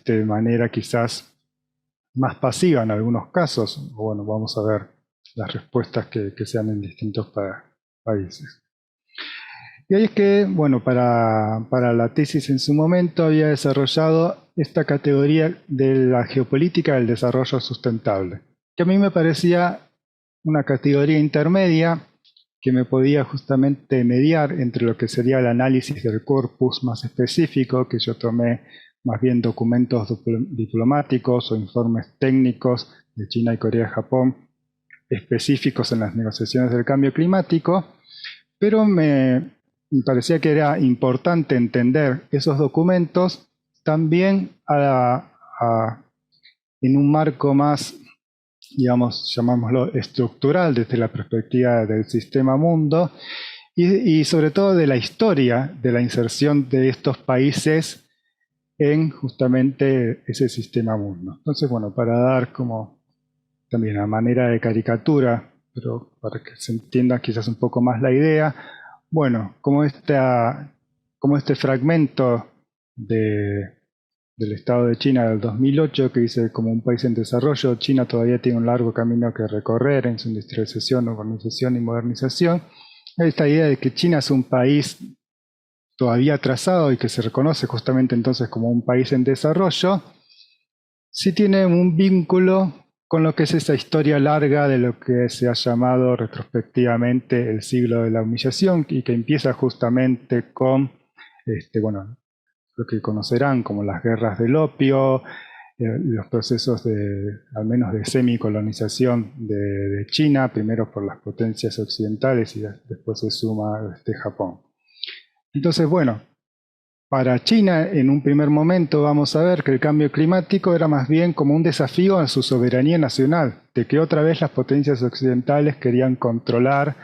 de manera quizás más pasiva en algunos casos. Bueno, vamos a ver las respuestas que sean en distintos países. Y ahí es que, bueno, para la tesis en su momento había desarrollado esta categoría de la geopolítica del desarrollo sustentable, que a mí me parecía una categoría intermedia que me podía justamente mediar entre lo que sería el análisis del corpus más específico, que yo tomé más bien documentos diplomáticos o informes técnicos de China y Corea y Japón específicos en las negociaciones del cambio climático, pero me parecía que era importante entender esos documentos también en un marco más, digamos, llamámoslo estructural desde la perspectiva del sistema mundo y sobre todo de la historia de la inserción de estos países en justamente ese sistema mundo. Entonces, bueno, para dar como también a manera de caricatura, pero para que se entienda quizás un poco más la idea, bueno, como este fragmento de del Estado de China del 2008, que dice como un país en desarrollo, China todavía tiene un largo camino que recorrer en su industrialización, urbanización y modernización. Esta idea de que China es un país todavía atrasado y que se reconoce justamente entonces como un país en desarrollo, sí tiene un vínculo con lo que es esa historia larga de lo que se ha llamado retrospectivamente el siglo de la humillación y que empieza justamente con, bueno, lo que conocerán como las guerras del opio, los procesos al menos de semicolonización de China, primero por las potencias occidentales y después se suma Japón. Entonces, bueno, para China, en un primer momento, vamos a ver que el cambio climático era más bien como un desafío a su soberanía nacional, de que otra vez las potencias occidentales querían controlar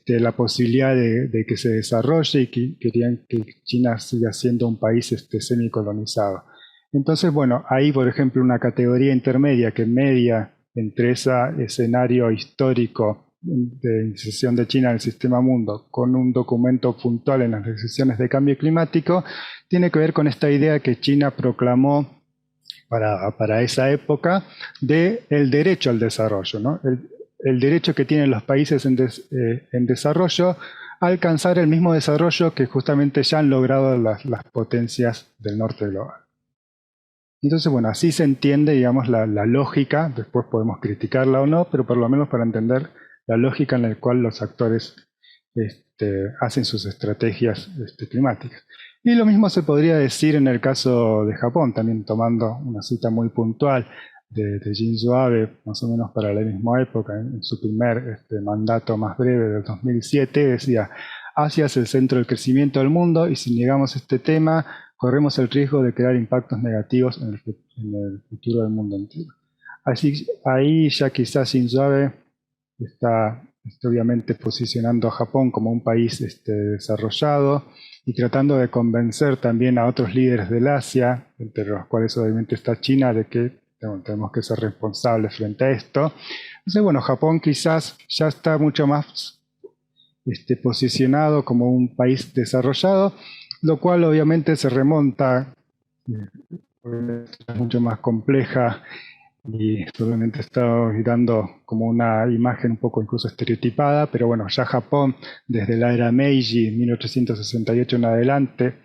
la posibilidad de que se desarrolle y que querían que China siga siendo un país semicolonizado. Entonces, bueno, ahí, por ejemplo, una categoría intermedia que media entre ese escenario histórico de inserción de China en el sistema mundo con un documento puntual en las decisiones de cambio climático, tiene que ver con esta idea que China proclamó para esa época del derecho al desarrollo, ¿no? El derecho que tienen los países en desarrollo a alcanzar el mismo desarrollo que justamente ya han logrado las potencias del norte global. Entonces, bueno, así se entiende, digamos, la lógica, después podemos criticarla o no, pero por lo menos para entender la lógica en la cual los actores hacen sus estrategias climáticas. Y lo mismo se podría decir en el caso de Japón, también tomando una cita muy puntual de Shinzo Abe, más o menos para la misma época, en su primer mandato más breve del 2007, decía: Asia es el centro del crecimiento del mundo y si negamos este tema, corremos el riesgo de crear impactos negativos en el futuro del mundo entero. Así, ahí ya quizás Shinzo Abe está obviamente posicionando a Japón como un país desarrollado y tratando de convencer también a otros líderes del Asia, entre los cuales obviamente está China, de que tenemos que ser responsables frente a esto. Entonces, bueno, Japón quizás ya está mucho más posicionado como un país desarrollado, lo cual obviamente se remonta, es mucho más compleja y solamente está dando como una imagen un poco incluso estereotipada, pero bueno, ya Japón desde la era Meiji, 1868 en adelante,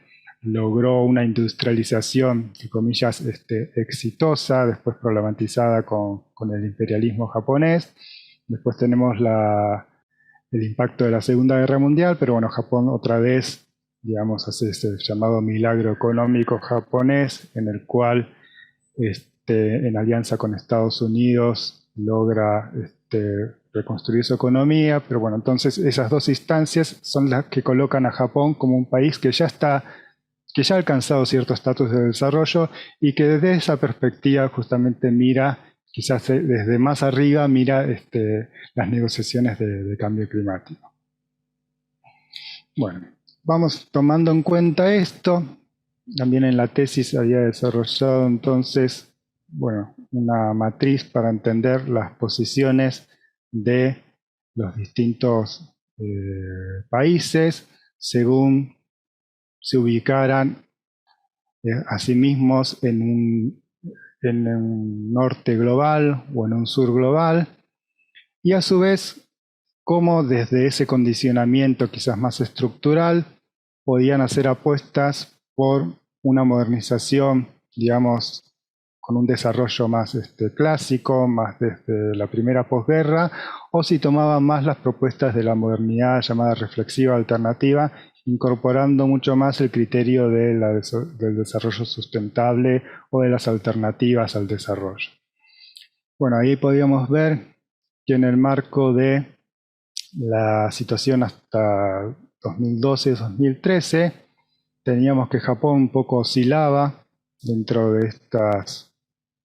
logró una industrialización, entre comillas, exitosa, después problematizada con el imperialismo japonés. Después tenemos el impacto de la Segunda Guerra Mundial, pero bueno, Japón otra vez, digamos, hace ese llamado milagro económico japonés, en el cual en alianza con Estados Unidos logra reconstruir su economía, pero bueno, entonces esas dos instancias son las que colocan a Japón como un país que ya ha alcanzado cierto estatus de desarrollo y que desde esa perspectiva justamente mira, quizás desde más arriba, mira las negociaciones de cambio climático. Bueno, vamos tomando en cuenta esto. También en la tesis había desarrollado entonces, bueno, una matriz para entender las posiciones de los distintos países según se ubicaran a sí mismos en un norte global o en un sur global, y a su vez cómo desde ese condicionamiento quizás más estructural podían hacer apuestas por una modernización, digamos, con un desarrollo más clásico, más desde la primera posguerra, o si tomaban más las propuestas de la modernidad llamada reflexiva alternativa, incorporando mucho más el criterio del desarrollo sustentable o de las alternativas al desarrollo. Bueno, ahí podíamos ver que en el marco de la situación hasta 2012-2013, teníamos que Japón un poco oscilaba dentro de estos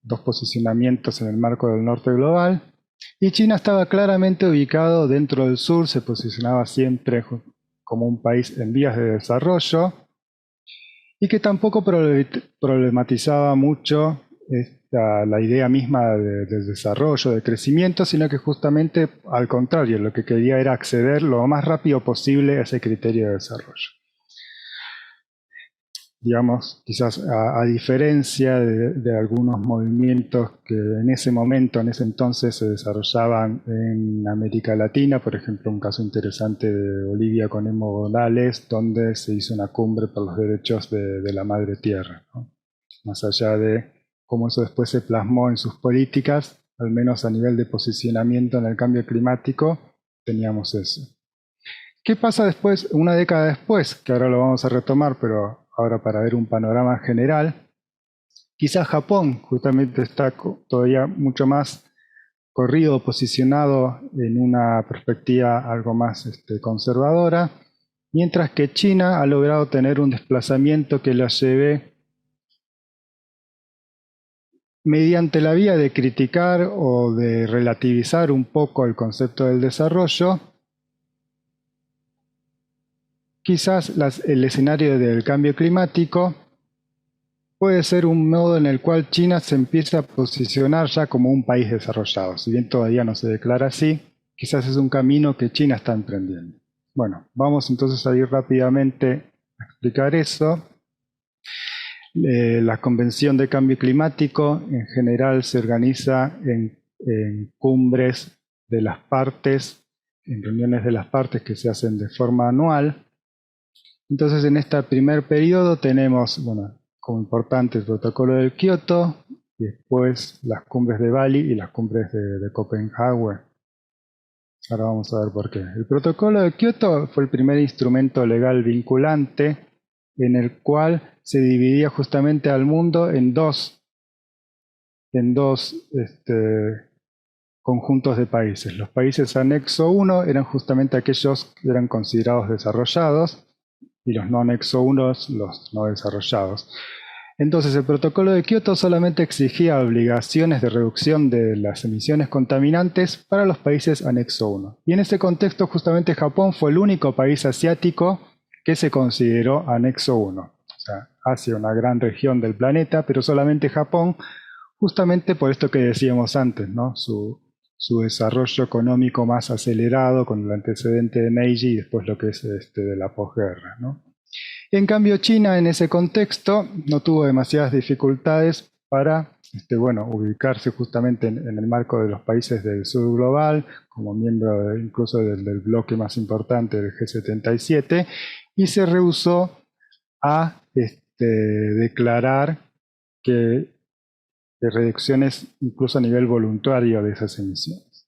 dos posicionamientos en el marco del norte global, y China estaba claramente ubicado dentro del sur, se posicionaba siempre como un país en vías de desarrollo, y que tampoco problematizaba mucho la idea misma del desarrollo, de crecimiento, sino que justamente al contrario, lo que quería era acceder lo más rápido posible a ese criterio de desarrollo. digamos, quizás a diferencia de algunos movimientos que en ese momento, en ese entonces se desarrollaban en América Latina, por ejemplo, un caso interesante de Bolivia con Evo Morales, donde se hizo una cumbre por los derechos de la madre tierra, ¿no? Más allá de cómo eso después se plasmó en sus políticas, al menos a nivel de posicionamiento en el cambio climático, teníamos eso. ¿Qué pasa después, una década después? Que ahora lo vamos a retomar, pero ahora para ver un panorama general. Quizás Japón justamente está todavía mucho más corrido, posicionado en una perspectiva algo más conservadora, mientras que China ha logrado tener un desplazamiento que la lleve mediante la vía de criticar o de relativizar un poco el concepto del desarrollo. Quizás el escenario del cambio climático puede ser un modo en el cual China se empieza a posicionar ya como un país desarrollado. Si bien todavía no se declara así, quizás es un camino que China está emprendiendo. Bueno, vamos entonces a ir rápidamente a explicar eso. La Convención de Cambio Climático en general se organiza en cumbres de las partes, en reuniones de las partes que se hacen de forma anual. Entonces, en este primer periodo tenemos, bueno, como importante el protocolo del Kioto, y después las cumbres de Bali y las cumbres de Copenhague. Ahora vamos a ver por qué. El protocolo de Kioto fue el primer instrumento legal vinculante en el cual se dividía justamente al mundo en dos conjuntos de países. Los países anexo 1 eran justamente aquellos que eran considerados desarrollados, y los no anexo 1 los no desarrollados. Entonces el protocolo de Kioto solamente exigía obligaciones de reducción de las emisiones contaminantes para los países anexo 1. Y en ese contexto justamente Japón fue el único país asiático que se consideró anexo 1. O sea, Asia, una gran región del planeta, pero solamente Japón, justamente por esto que decíamos antes, ¿no? Su desarrollo económico más acelerado con el antecedente de Meiji y después lo que es de la posguerra, ¿no? En cambio, China en ese contexto no tuvo demasiadas dificultades para ubicarse justamente en el marco de los países del sur global, como miembro incluso del bloque más importante del G77, y se rehusó a declarar que de reducciones incluso a nivel voluntario de esas emisiones.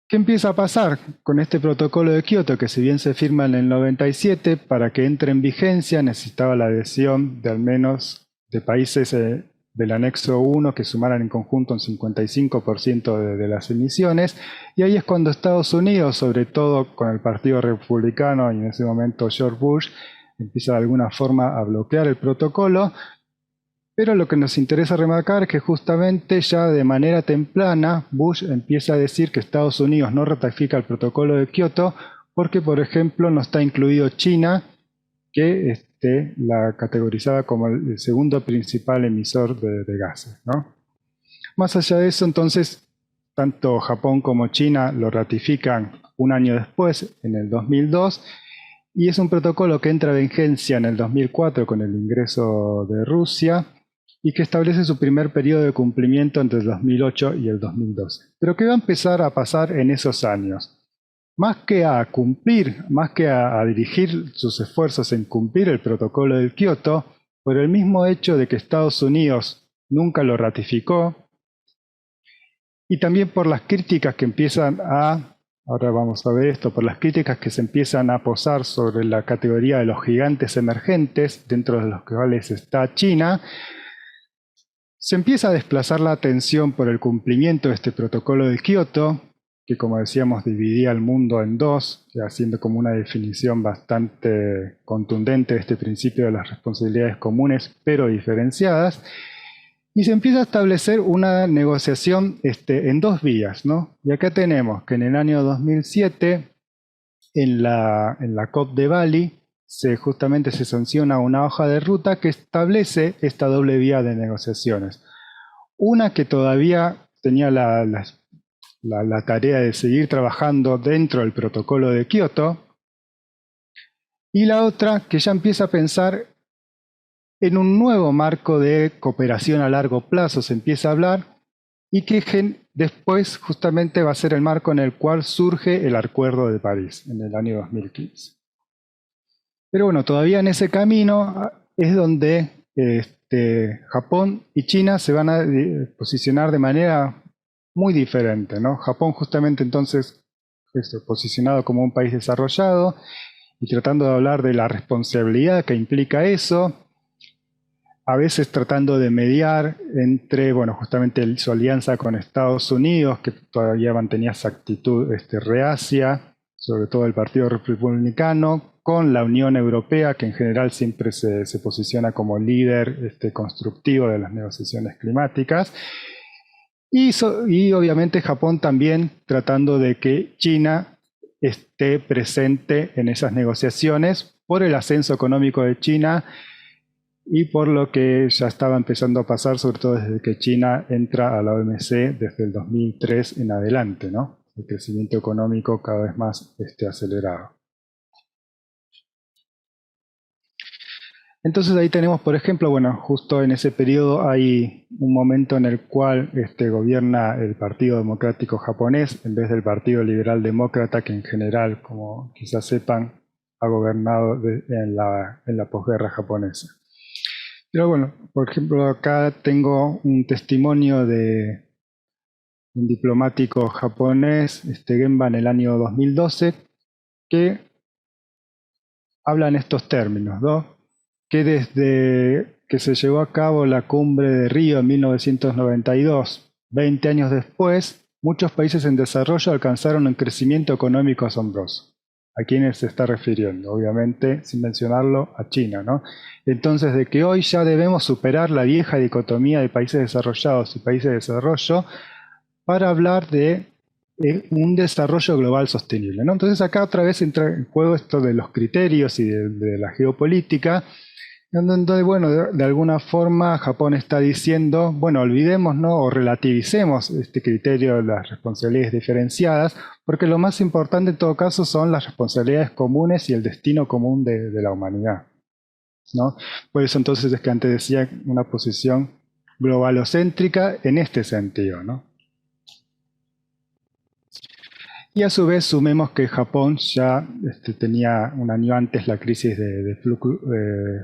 ¿Qué empieza a pasar con este protocolo de Kioto? Que si bien se firma en el 97, para que entre en vigencia necesitaba la adhesión de al menos de países del anexo 1 que sumaran en conjunto un 55% de las emisiones, y ahí es cuando Estados Unidos, sobre todo con el Partido Republicano y en ese momento George Bush, empieza de alguna forma a bloquear el protocolo. Pero lo que nos interesa remarcar es que justamente ya de manera temprana Bush empieza a decir que Estados Unidos no ratifica el protocolo de Kioto porque, por ejemplo, no está incluido China, que la categorizaba como el segundo principal emisor de gases, ¿no? Más allá de eso, entonces, tanto Japón como China lo ratifican un año después, en el 2002, y es un protocolo que entra en vigencia en el 2004 con el ingreso de Rusia, y que establece su primer periodo de cumplimiento entre el 2008 y el 2012. Pero ¿qué va a empezar a pasar en esos años? Más que a cumplir, más que a dirigir sus esfuerzos en cumplir el protocolo del Kioto, por el mismo hecho de que Estados Unidos nunca lo ratificó, y también por las críticas que empiezan ahora vamos a ver esto, por las críticas que se empiezan a posar sobre la categoría de los gigantes emergentes, dentro de los cuales está China, se empieza a desplazar la atención por el cumplimiento de este protocolo de Kioto, que como decíamos dividía el mundo en dos, haciendo como una definición bastante contundente de este principio de las responsabilidades comunes pero diferenciadas, y se empieza a establecer una negociación en dos vías, ¿no? Y acá tenemos que en el año 2007, en la COP de Bali, justamente se sanciona una hoja de ruta que establece esta doble vía de negociaciones. Una que todavía tenía la tarea de seguir trabajando dentro del protocolo de Kioto, y la otra que ya empieza a pensar en un nuevo marco de cooperación a largo plazo, se empieza a hablar, y que después justamente va a ser el marco en el cual surge el Acuerdo de París en el año 2015. Pero bueno, todavía en ese camino es donde Japón y China se van a posicionar de manera muy diferente, ¿no? Japón justamente entonces posicionado como un país desarrollado y tratando de hablar de la responsabilidad que implica eso, a veces tratando de mediar entre, bueno, justamente su alianza con Estados Unidos, que todavía mantenía esa actitud reacia, sobre todo el Partido Republicano, con la Unión Europea, que en general siempre se posiciona como líder constructivo de las negociaciones climáticas, y obviamente Japón también tratando de que China esté presente en esas negociaciones por el ascenso económico de China y por lo que ya estaba empezando a pasar, sobre todo desde que China entra a la OMC desde el 2003 en adelante, ¿no? El crecimiento económico cada vez más acelerado. Entonces ahí tenemos, por ejemplo, bueno, justo en ese periodo hay un momento en el cual gobierna el Partido Democrático Japonés en vez del Partido Liberal Demócrata, que en general, como quizás sepan, ha gobernado en la posguerra japonesa. Pero bueno, por ejemplo, acá tengo un testimonio de un diplomático japonés, Genba, en el año 2012, que habla en estos términos, ¿no? Que desde que se llevó a cabo la cumbre de Río en 1992, 20 años después, muchos países en desarrollo alcanzaron un crecimiento económico asombroso. ¿A quiénes se está refiriendo? Obviamente, sin mencionarlo, a China, ¿no? Entonces, de que hoy ya debemos superar la vieja dicotomía de países desarrollados y países de desarrollo para hablar de un desarrollo global sostenible, ¿no? Entonces, acá otra vez entra en juego esto de los criterios y de la geopolítica, donde, bueno, de alguna forma Japón está diciendo, bueno, olvidemos, ¿no? O relativicemos este criterio de las responsabilidades diferenciadas, porque lo más importante en todo caso son las responsabilidades comunes y el destino común de la humanidad, ¿no? Por eso entonces es que antes decía una posición globalocéntrica en este sentido, ¿no? Y a su vez sumemos que Japón ya tenía un año antes la crisis de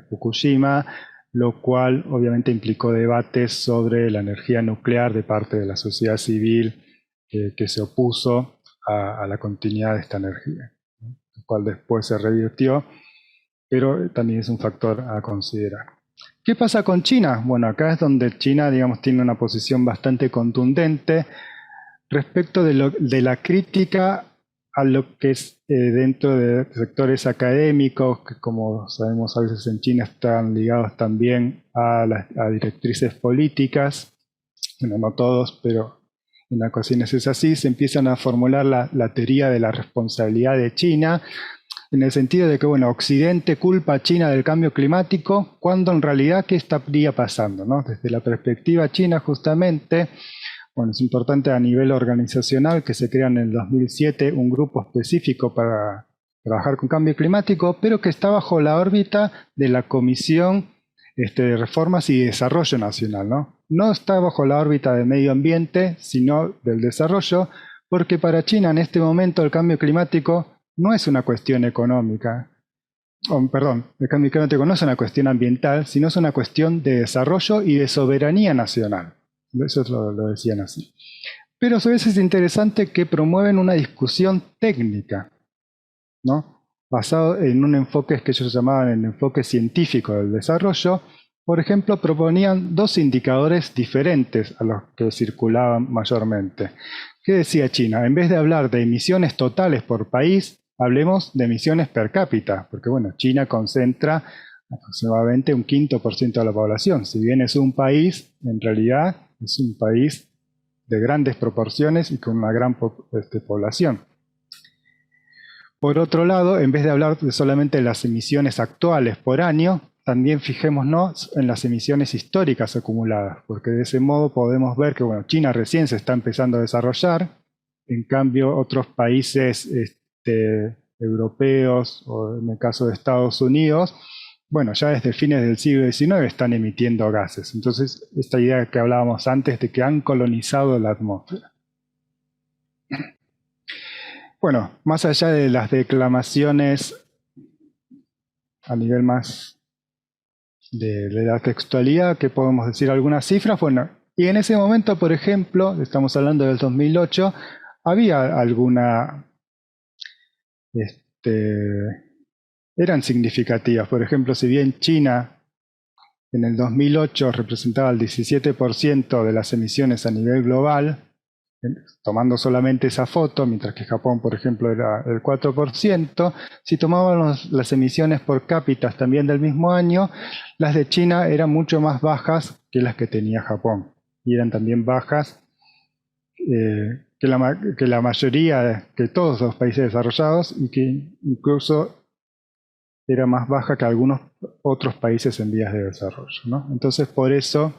Fukushima, lo cual obviamente implicó debates sobre la energía nuclear de parte de la sociedad civil que se opuso a la continuidad de esta energía, ¿no? Lo cual después se revirtió, pero también es un factor a considerar. ¿Qué pasa con China? Bueno, acá es donde China, digamos, tiene una posición bastante contundente respecto de la crítica a lo que es dentro de sectores académicos, que como sabemos a veces en China están ligados también a directrices políticas, bueno, no todos, pero en ocasiones es así, se empiezan a formular la teoría de la responsabilidad de China, en el sentido de que, bueno, Occidente culpa a China del cambio climático, cuando en realidad, ¿qué estaría pasando, ¿no? Desde la perspectiva china, justamente, bueno, es importante a nivel organizacional que se crea en el 2007 un grupo específico para trabajar con cambio climático, pero que está bajo la órbita de la Comisión de Reformas y Desarrollo Nacional, ¿no? No está bajo la órbita del medio ambiente, sino del desarrollo, porque para China en este momento el cambio climático no es una cuestión económica. El cambio climático no es una cuestión ambiental, sino es una cuestión de desarrollo y de soberanía nacional. Eso lo decían así. Pero a su vez es interesante que promueven una discusión técnica, ¿no? Basado en un enfoque que ellos llamaban el enfoque científico del desarrollo. Por ejemplo, proponían dos indicadores diferentes a los que circulaban mayormente. ¿Qué decía China? En vez de hablar de emisiones totales por país, hablemos de emisiones per cápita, porque bueno, China concentra aproximadamente un 5% de la población. Si bien es un país, en realidad es un país de grandes proporciones y con una gran población. Por otro lado, en vez de hablar solamente de las emisiones actuales por año, también fijémonos en las emisiones históricas acumuladas, porque de ese modo podemos ver que, bueno, China recién se está empezando a desarrollar, en cambio otros países europeos o en el caso de Estados Unidos, bueno, ya desde fines del siglo XIX están emitiendo gases. Entonces, esta idea que hablábamos antes de que han colonizado la atmósfera. Bueno, más allá de las declamaciones a nivel más de la textualidad, que podemos decir algunas cifras, bueno, y en ese momento, por ejemplo, estamos hablando del 2008, había alguna, eran significativas. Por ejemplo, si bien China en el 2008 representaba el 17% de las emisiones a nivel global, tomando solamente esa foto, mientras que Japón, por ejemplo, era el 4%, si tomábamos las emisiones por cápita también del mismo año, las de China eran mucho más bajas que las que tenía Japón, y eran también bajas que la mayoría, que todos los países desarrollados, y que incluso era más baja que algunos otros países en vías de desarrollo, ¿no? Entonces, por eso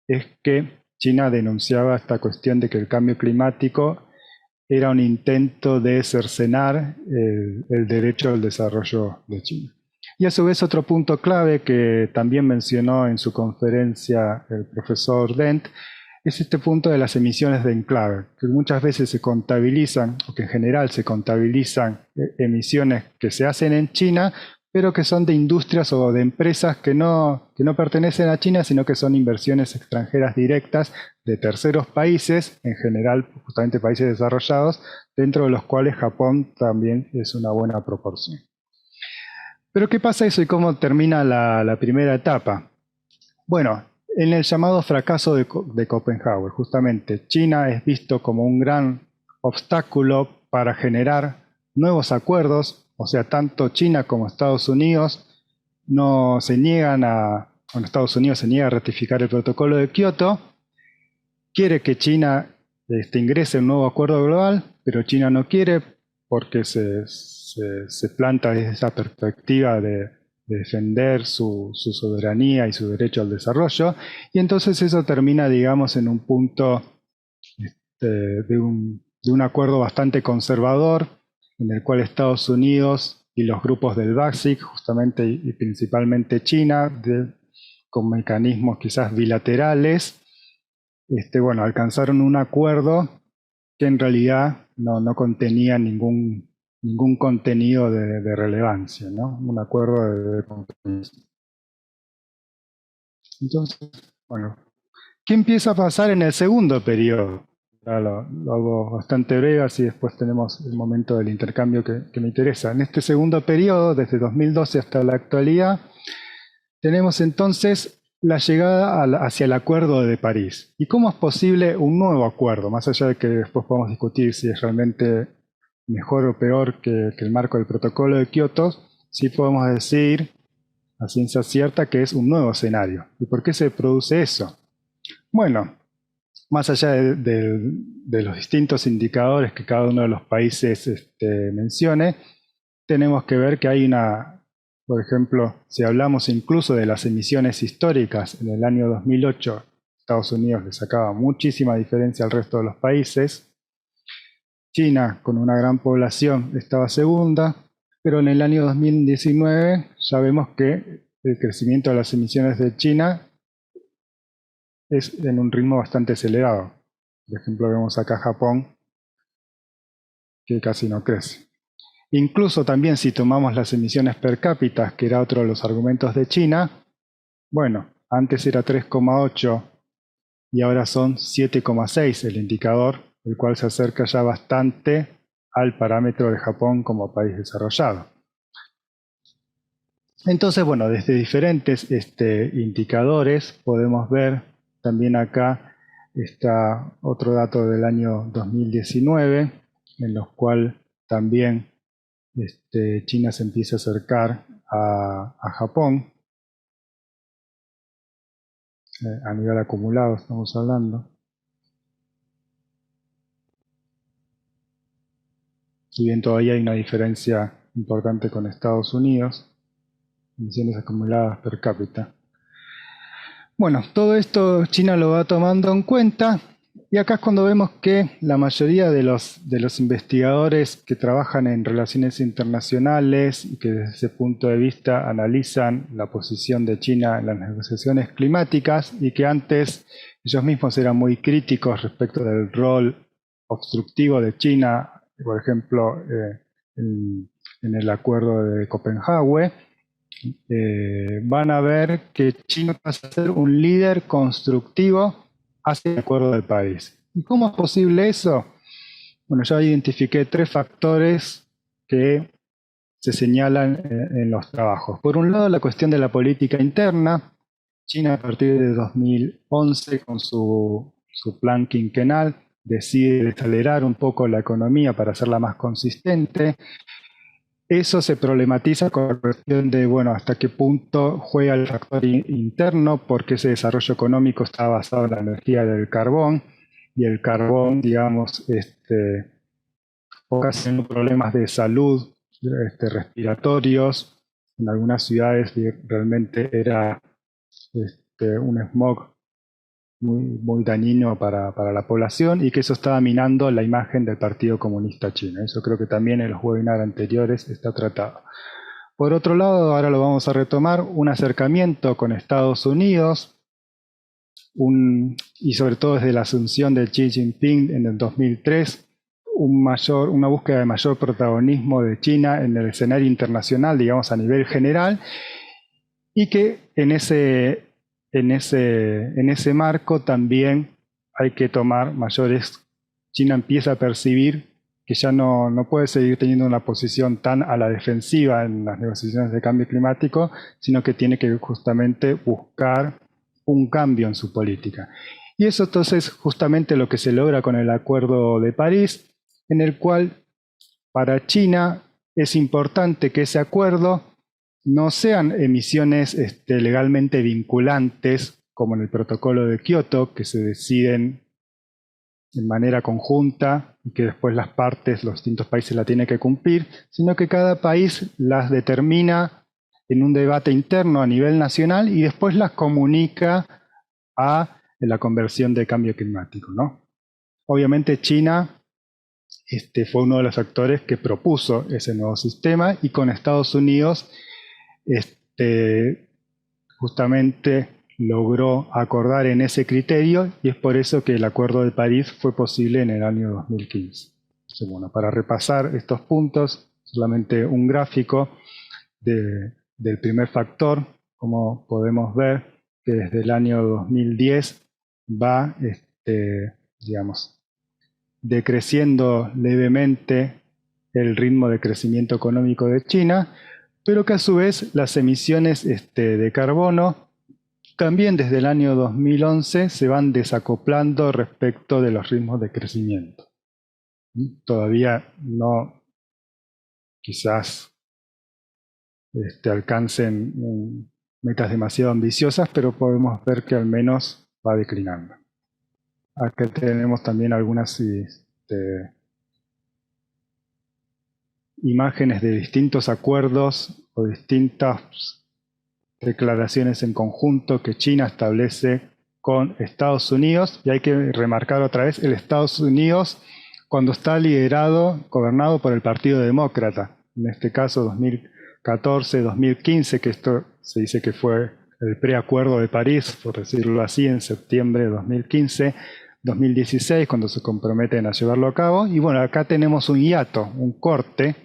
es que China denunciaba esta cuestión de que el cambio climático era un intento de cercenar el derecho al desarrollo de China. Y a su vez otro punto clave que también mencionó en su conferencia el profesor Dent es este punto de las emisiones de enclave, que muchas veces se contabilizan, o que en general se contabilizan emisiones que se hacen en China, pero que son de industrias o de empresas que no pertenecen a China, sino que son inversiones extranjeras directas de terceros países, en general justamente países desarrollados, dentro de los cuales Japón también es una buena proporción. Pero ¿qué pasa eso y cómo termina la primera etapa? Bueno, en el llamado fracaso de Copenhague, justamente China es visto como un gran obstáculo para generar nuevos acuerdos. O sea, tanto China como Estados Unidos Estados Unidos se niega a ratificar el protocolo de Kioto, quiere que China ingrese en un nuevo acuerdo global, pero China no quiere porque se planta desde esa perspectiva de defender su soberanía y su derecho al desarrollo, y entonces eso termina, digamos, en un punto de un acuerdo bastante conservador, en el cual Estados Unidos y los grupos del BASIC, justamente y principalmente China, con mecanismos quizás bilaterales, alcanzaron un acuerdo que en realidad no contenía ningún contenido de relevancia, ¿no? Un acuerdo de compromiso. Entonces, bueno, ¿qué empieza a pasar en el segundo periodo? Lo hago bastante breve, así después tenemos el momento del intercambio que me interesa. En este segundo periodo, desde 2012 hasta la actualidad, tenemos entonces la llegada hacia el Acuerdo de París. ¿Y cómo es posible un nuevo acuerdo? Más allá de que después podamos discutir si es realmente mejor o peor que el marco del Protocolo de Kioto, sí podemos decir a ciencia cierta que es un nuevo escenario. ¿Y por qué se produce eso? Bueno, más allá de los distintos indicadores que cada uno de los países mencione, tenemos que ver que hay por ejemplo, si hablamos incluso de las emisiones históricas, en el año 2008 Estados Unidos le sacaba muchísima diferencia al resto de los países. China, con una gran población, estaba segunda, pero en el año 2019 ya vemos que el crecimiento de las emisiones de China es en un ritmo bastante acelerado. Por ejemplo, vemos acá Japón, que casi no crece. Incluso también si tomamos las emisiones per cápita, que era otro de los argumentos de China, bueno, antes era 3,8 y ahora son 7,6 el indicador, el cual se acerca ya bastante al parámetro de Japón como país desarrollado. Entonces, bueno, desde diferentes indicadores podemos ver también acá está otro dato del año 2019, en los cuales también China se empieza a acercar a Japón, a nivel acumulado estamos hablando. Si bien todavía hay una diferencia importante con Estados Unidos, emisiones acumuladas per cápita. Bueno, todo esto China lo va tomando en cuenta Y acá es cuando vemos que la mayoría de los investigadores que trabajan en relaciones internacionales y que desde ese punto de vista analizan la posición de China en las negociaciones climáticas y que antes ellos mismos eran muy críticos respecto del rol obstructivo de China, por ejemplo, en el acuerdo de Copenhague, van a ver que China pasa a ser un líder constructivo hacia el Acuerdo de París. ¿Y cómo es posible eso? Bueno, yo identifiqué 3 factores que se señalan en los trabajos. Por un lado, la cuestión de la política interna. China, a partir de 2011, con su plan quinquenal, decide acelerar un poco la economía para hacerla más consistente. Eso se problematiza con la cuestión de, bueno, hasta qué punto juega el factor interno, porque ese desarrollo económico está basado en la energía del carbón, y el carbón, digamos, ocasionó problemas de salud respiratorios. En algunas ciudades realmente era un smog muy dañino para la población, y que eso estaba minando la imagen del Partido Comunista Chino. Eso creo que también en los webinars anteriores está tratado. Por otro lado, ahora lo vamos a retomar, un acercamiento con Estados Unidos, y sobre todo desde la asunción de Xi Jinping en el 2003, una búsqueda de mayor protagonismo de China en el escenario internacional, digamos a nivel general, y que en ese marco también hay que tomar mayores. China empieza a percibir que ya no puede seguir teniendo una posición tan a la defensiva en las negociaciones de cambio climático, sino que tiene que justamente buscar un cambio en su política. Y eso entonces justamente lo que se logra con el Acuerdo de París, en el cual para China es importante que ese acuerdo no sean emisiones legalmente vinculantes, como en el protocolo de Kioto, que se deciden en manera conjunta y que después las partes, los distintos países la tienen que cumplir, sino que cada país las determina en un debate interno a nivel nacional y después las comunica a la conversión de cambio climático, ¿no? Obviamente China fue uno de los actores que propuso ese nuevo sistema, y con Estados Unidos justamente logró acordar en ese criterio, y es por eso que el Acuerdo de París fue posible en el año 2015. Entonces, bueno, para repasar estos puntos, solamente un gráfico del primer factor. Como podemos ver que desde el año 2010 va, digamos, decreciendo levemente el ritmo de crecimiento económico de China, pero que a su vez las emisiones de carbono también desde el año 2011 se van desacoplando respecto de los ritmos de crecimiento. Todavía no quizás alcancen metas demasiado ambiciosas, pero podemos ver que al menos va declinando. Acá tenemos también algunas imágenes de distintos acuerdos o distintas declaraciones en conjunto que China establece con Estados Unidos, y hay que remarcar otra vez el Estados Unidos cuando está gobernado por el Partido Demócrata, en este caso 2014, 2015, que esto se dice que fue el preacuerdo de París, por decirlo así, en septiembre de 2015, 2016, cuando se comprometen a llevarlo a cabo. Y bueno, acá tenemos un hiato, un corte,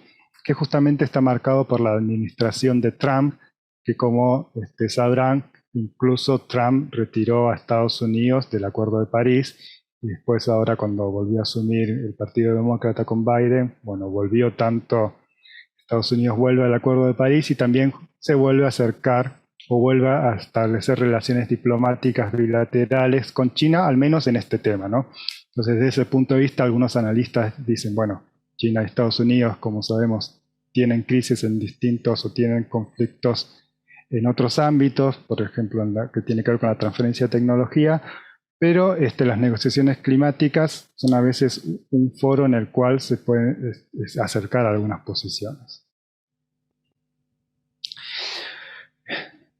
que justamente está marcado por la administración de Trump, que como sabrán, incluso Trump retiró a Estados Unidos del Acuerdo de París, y después ahora cuando volvió a asumir el Partido Demócrata con Biden, bueno, volvió tanto, Estados Unidos vuelve al Acuerdo de París y también se vuelve a acercar o vuelve a establecer relaciones diplomáticas bilaterales con China, al menos en este tema, ¿no? Entonces, desde ese punto de vista, algunos analistas dicen, bueno, China y Estados Unidos, como sabemos, tienen crisis en distintos o tienen conflictos en otros ámbitos, por ejemplo, que tiene que ver con la transferencia de tecnología, pero las negociaciones climáticas son a veces un foro en el cual se pueden acercar a algunas posiciones.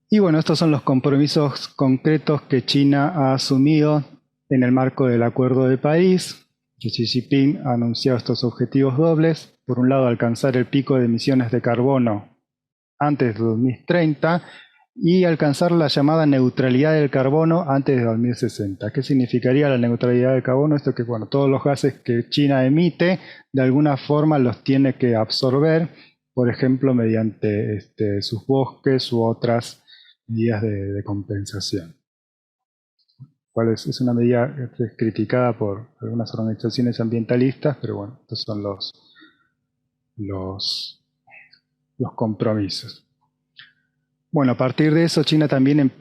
Y bueno, estos son los compromisos concretos que China ha asumido En el marco del Acuerdo de París, Xi Jinping ha anunciado estos objetivos dobles. Por un lado, alcanzar el pico de emisiones de carbono antes de 2030 y alcanzar la llamada neutralidad del carbono antes de 2060. ¿Qué significaría la neutralidad del carbono? Esto que todos los gases que China emite, de alguna forma los tiene que absorber, por ejemplo, mediante sus bosques u otras medidas de compensación. Cual es una medida que es criticada por algunas organizaciones ambientalistas, pero bueno, estos son los compromisos. Bueno, a partir de eso China también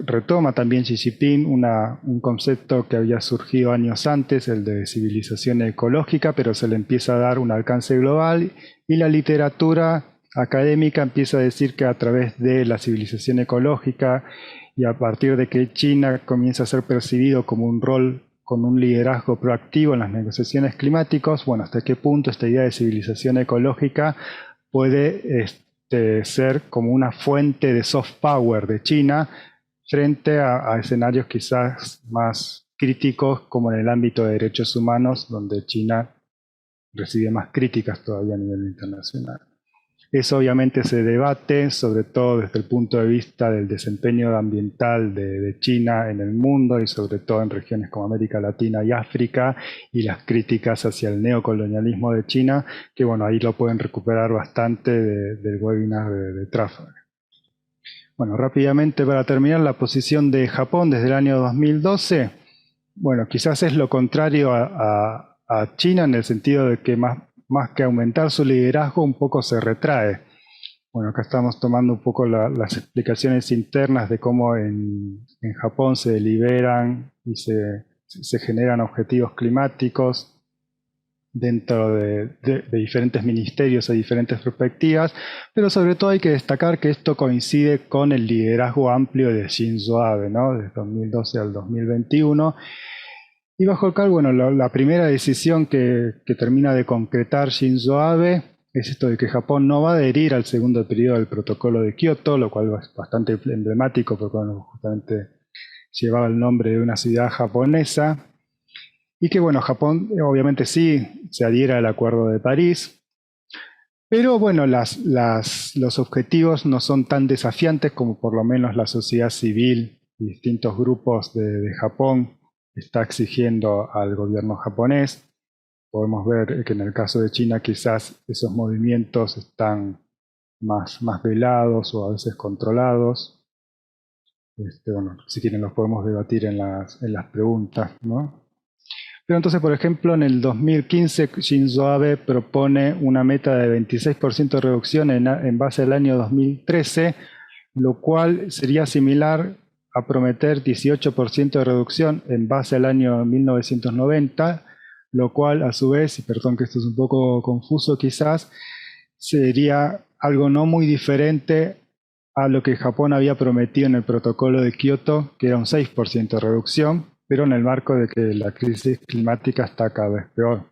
retoma también Xi Jinping un concepto que había surgido años antes, el de civilización ecológica, pero se le empieza a dar un alcance global y la literatura académica empieza a decir que a través de la civilización ecológica y a partir de que China comienza a ser percibido como un rol con un liderazgo proactivo en las negociaciones climáticas, bueno, hasta qué punto esta idea de civilización ecológica puede ser como una fuente de soft power de China frente a escenarios quizás más críticos como en el ámbito de derechos humanos, donde China recibe más críticas todavía a nivel internacional. Eso obviamente se debate, sobre todo desde el punto de vista del desempeño ambiental de China en el mundo y sobre todo en regiones como América Latina y África, y las críticas hacia el neocolonialismo de China, que bueno, ahí lo pueden recuperar bastante del webinar de Trafalgar. Bueno, rápidamente para terminar, la posición de Japón desde el año 2012, bueno, quizás es lo contrario a China en el sentido de que más que aumentar su liderazgo, un poco se retrae. Bueno, acá estamos tomando un poco las explicaciones internas de cómo en Japón se deliberan y se generan objetivos climáticos dentro de diferentes ministerios y diferentes perspectivas, pero sobre todo hay que destacar que esto coincide con el liderazgo amplio de Shinzo Abe, ¿no? Desde 2012 al 2021. Y bajo el cual, bueno, la primera decisión que termina de concretar Shinzo Abe es esto de que Japón no va a adherir al segundo periodo del protocolo de Kioto, lo cual es bastante emblemático porque bueno, justamente llevaba el nombre de una ciudad japonesa. Y que bueno, Japón obviamente sí se adhiera al Acuerdo de París, pero bueno, los objetivos no son tan desafiantes como por lo menos la sociedad civil y distintos grupos de Japón está exigiendo al gobierno japonés. Podemos ver que en el caso de China quizás esos movimientos están más velados o a veces controlados. Bueno, si quieren los podemos debatir en las preguntas, ¿no? Pero entonces, por ejemplo, en el 2015 Shinzo Abe propone una meta de 26% de reducción en base al año 2013, lo cual sería similar a prometer 18% de reducción en base al año 1990, lo cual a su vez, y perdón que esto es un poco confuso quizás, sería algo no muy diferente a lo que Japón había prometido en el protocolo de Kioto, que era un 6% de reducción, pero en el marco de que la crisis climática está cada vez peor.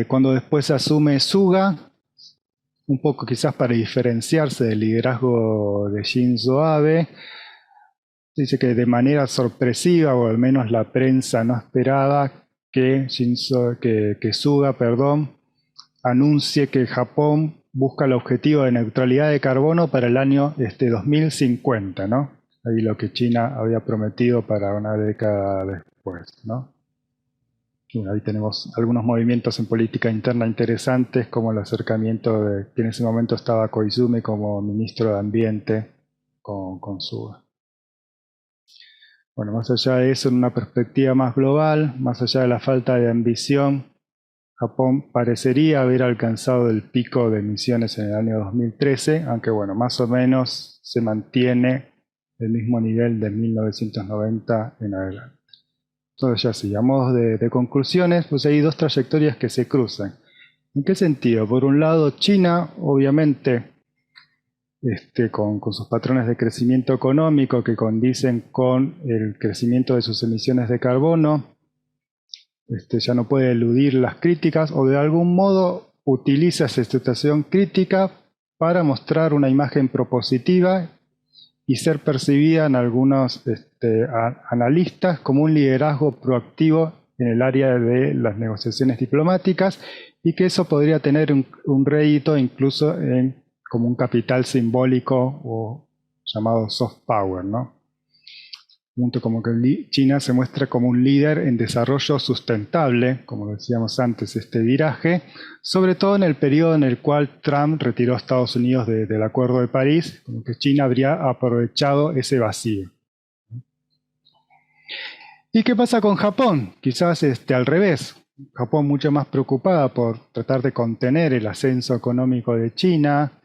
Cuando después se asume Suga, un poco quizás para diferenciarse del liderazgo de Shinzo Abe, dice que de manera sorpresiva, o al menos la prensa no esperaba, que Suga anuncie que Japón busca el objetivo de neutralidad de carbono para el año 2050, ¿no? Ahí lo que China había prometido para una década después, ¿no? Bueno, ahí tenemos algunos movimientos en política interna interesantes, como el acercamiento de que en ese momento estaba Koizumi como ministro de Ambiente con Suga. Bueno, más allá de eso, en una perspectiva más global, más allá de la falta de ambición, Japón parecería haber alcanzado el pico de emisiones en el año 2013, aunque bueno, más o menos se mantiene el mismo nivel de 1990 en adelante. Entonces ya sí, a modo de conclusiones, pues hay dos trayectorias que se cruzan. ¿En qué sentido? Por un lado, China, obviamente, con sus patrones de crecimiento económico que condicen con el crecimiento de sus emisiones de carbono, ya no puede eludir las críticas o de algún modo utiliza esa situación crítica para mostrar una imagen propositiva y ser percibida en algunos analistas como un liderazgo proactivo en el área de las negociaciones diplomáticas, y que eso podría tener un rédito incluso como un capital simbólico o llamado soft power, ¿no? Como que China se muestra como un líder en desarrollo sustentable, como decíamos antes, este viraje, sobre todo en el periodo en el cual Trump retiró a Estados Unidos del Acuerdo de París, como que China habría aprovechado ese vacío. ¿Y qué pasa con Japón? Quizás al revés. Japón mucho más preocupada por tratar de contener el ascenso económico de China,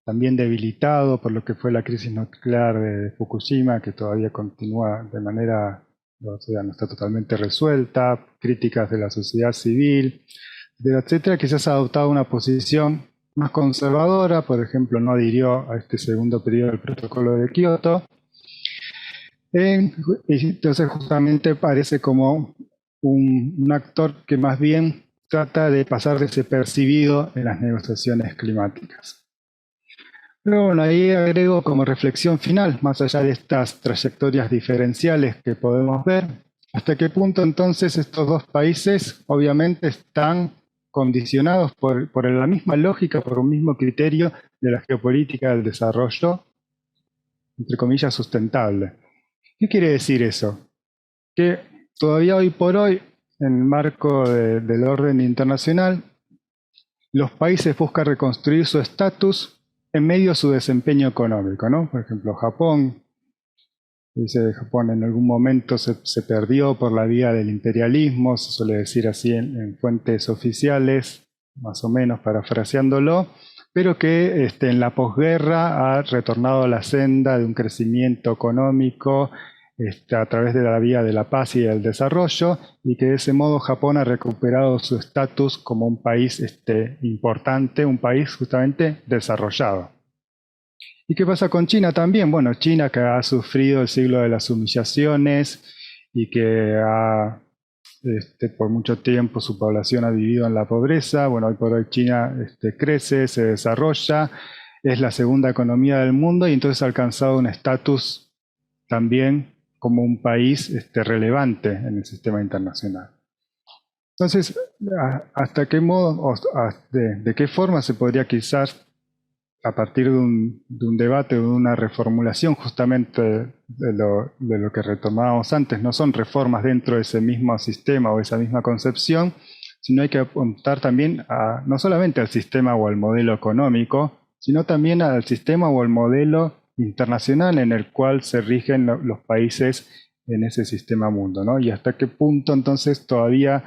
también debilitado por lo que fue la crisis nuclear de Fukushima, que todavía continúa de manera, o sea, no está totalmente resuelta, críticas de la sociedad civil, etcétera. Quizás ha adoptado una posición más conservadora, por ejemplo, no adhirió a este segundo periodo del protocolo de Kioto. Entonces justamente parece como un actor que más bien trata de pasar desapercibido en las negociaciones climáticas. Pero bueno, ahí agrego como reflexión final, más allá de estas trayectorias diferenciales que podemos ver, hasta qué punto entonces estos dos países obviamente están condicionados por la misma lógica, por un mismo criterio de la geopolítica del desarrollo, entre comillas, sustentable. ¿Qué quiere decir eso? Que todavía hoy por hoy, en el marco del orden internacional, los países buscan reconstruir su estatus en medio de su desempeño económico, ¿no? Por ejemplo, Japón, dice Japón en algún momento se perdió por la vía del imperialismo, se suele decir así en fuentes oficiales, más o menos parafraseándolo, pero que en la posguerra ha retornado a la senda de un crecimiento económico a través de la vía de la paz y del desarrollo, y que de ese modo Japón ha recuperado su estatus como un país importante, un país justamente desarrollado. ¿Y qué pasa con China también? Bueno, China, que ha sufrido el siglo de las humillaciones y que por mucho tiempo su población ha vivido en la pobreza. Bueno, hoy por hoy China crece, se desarrolla, es la segunda economía del mundo y entonces ha alcanzado un estatus también como un país relevante en el sistema internacional. Entonces, ¿hasta qué modo, de qué forma se podría quizás, a partir de un debate, de una reformulación justamente de lo que retomábamos antes, no son reformas dentro de ese mismo sistema o esa misma concepción, sino hay que apuntar también no solamente al sistema o al modelo económico, sino también al sistema o al modelo internacional en el cual se rigen los países en ese sistema mundo, ¿no? Y hasta qué punto entonces todavía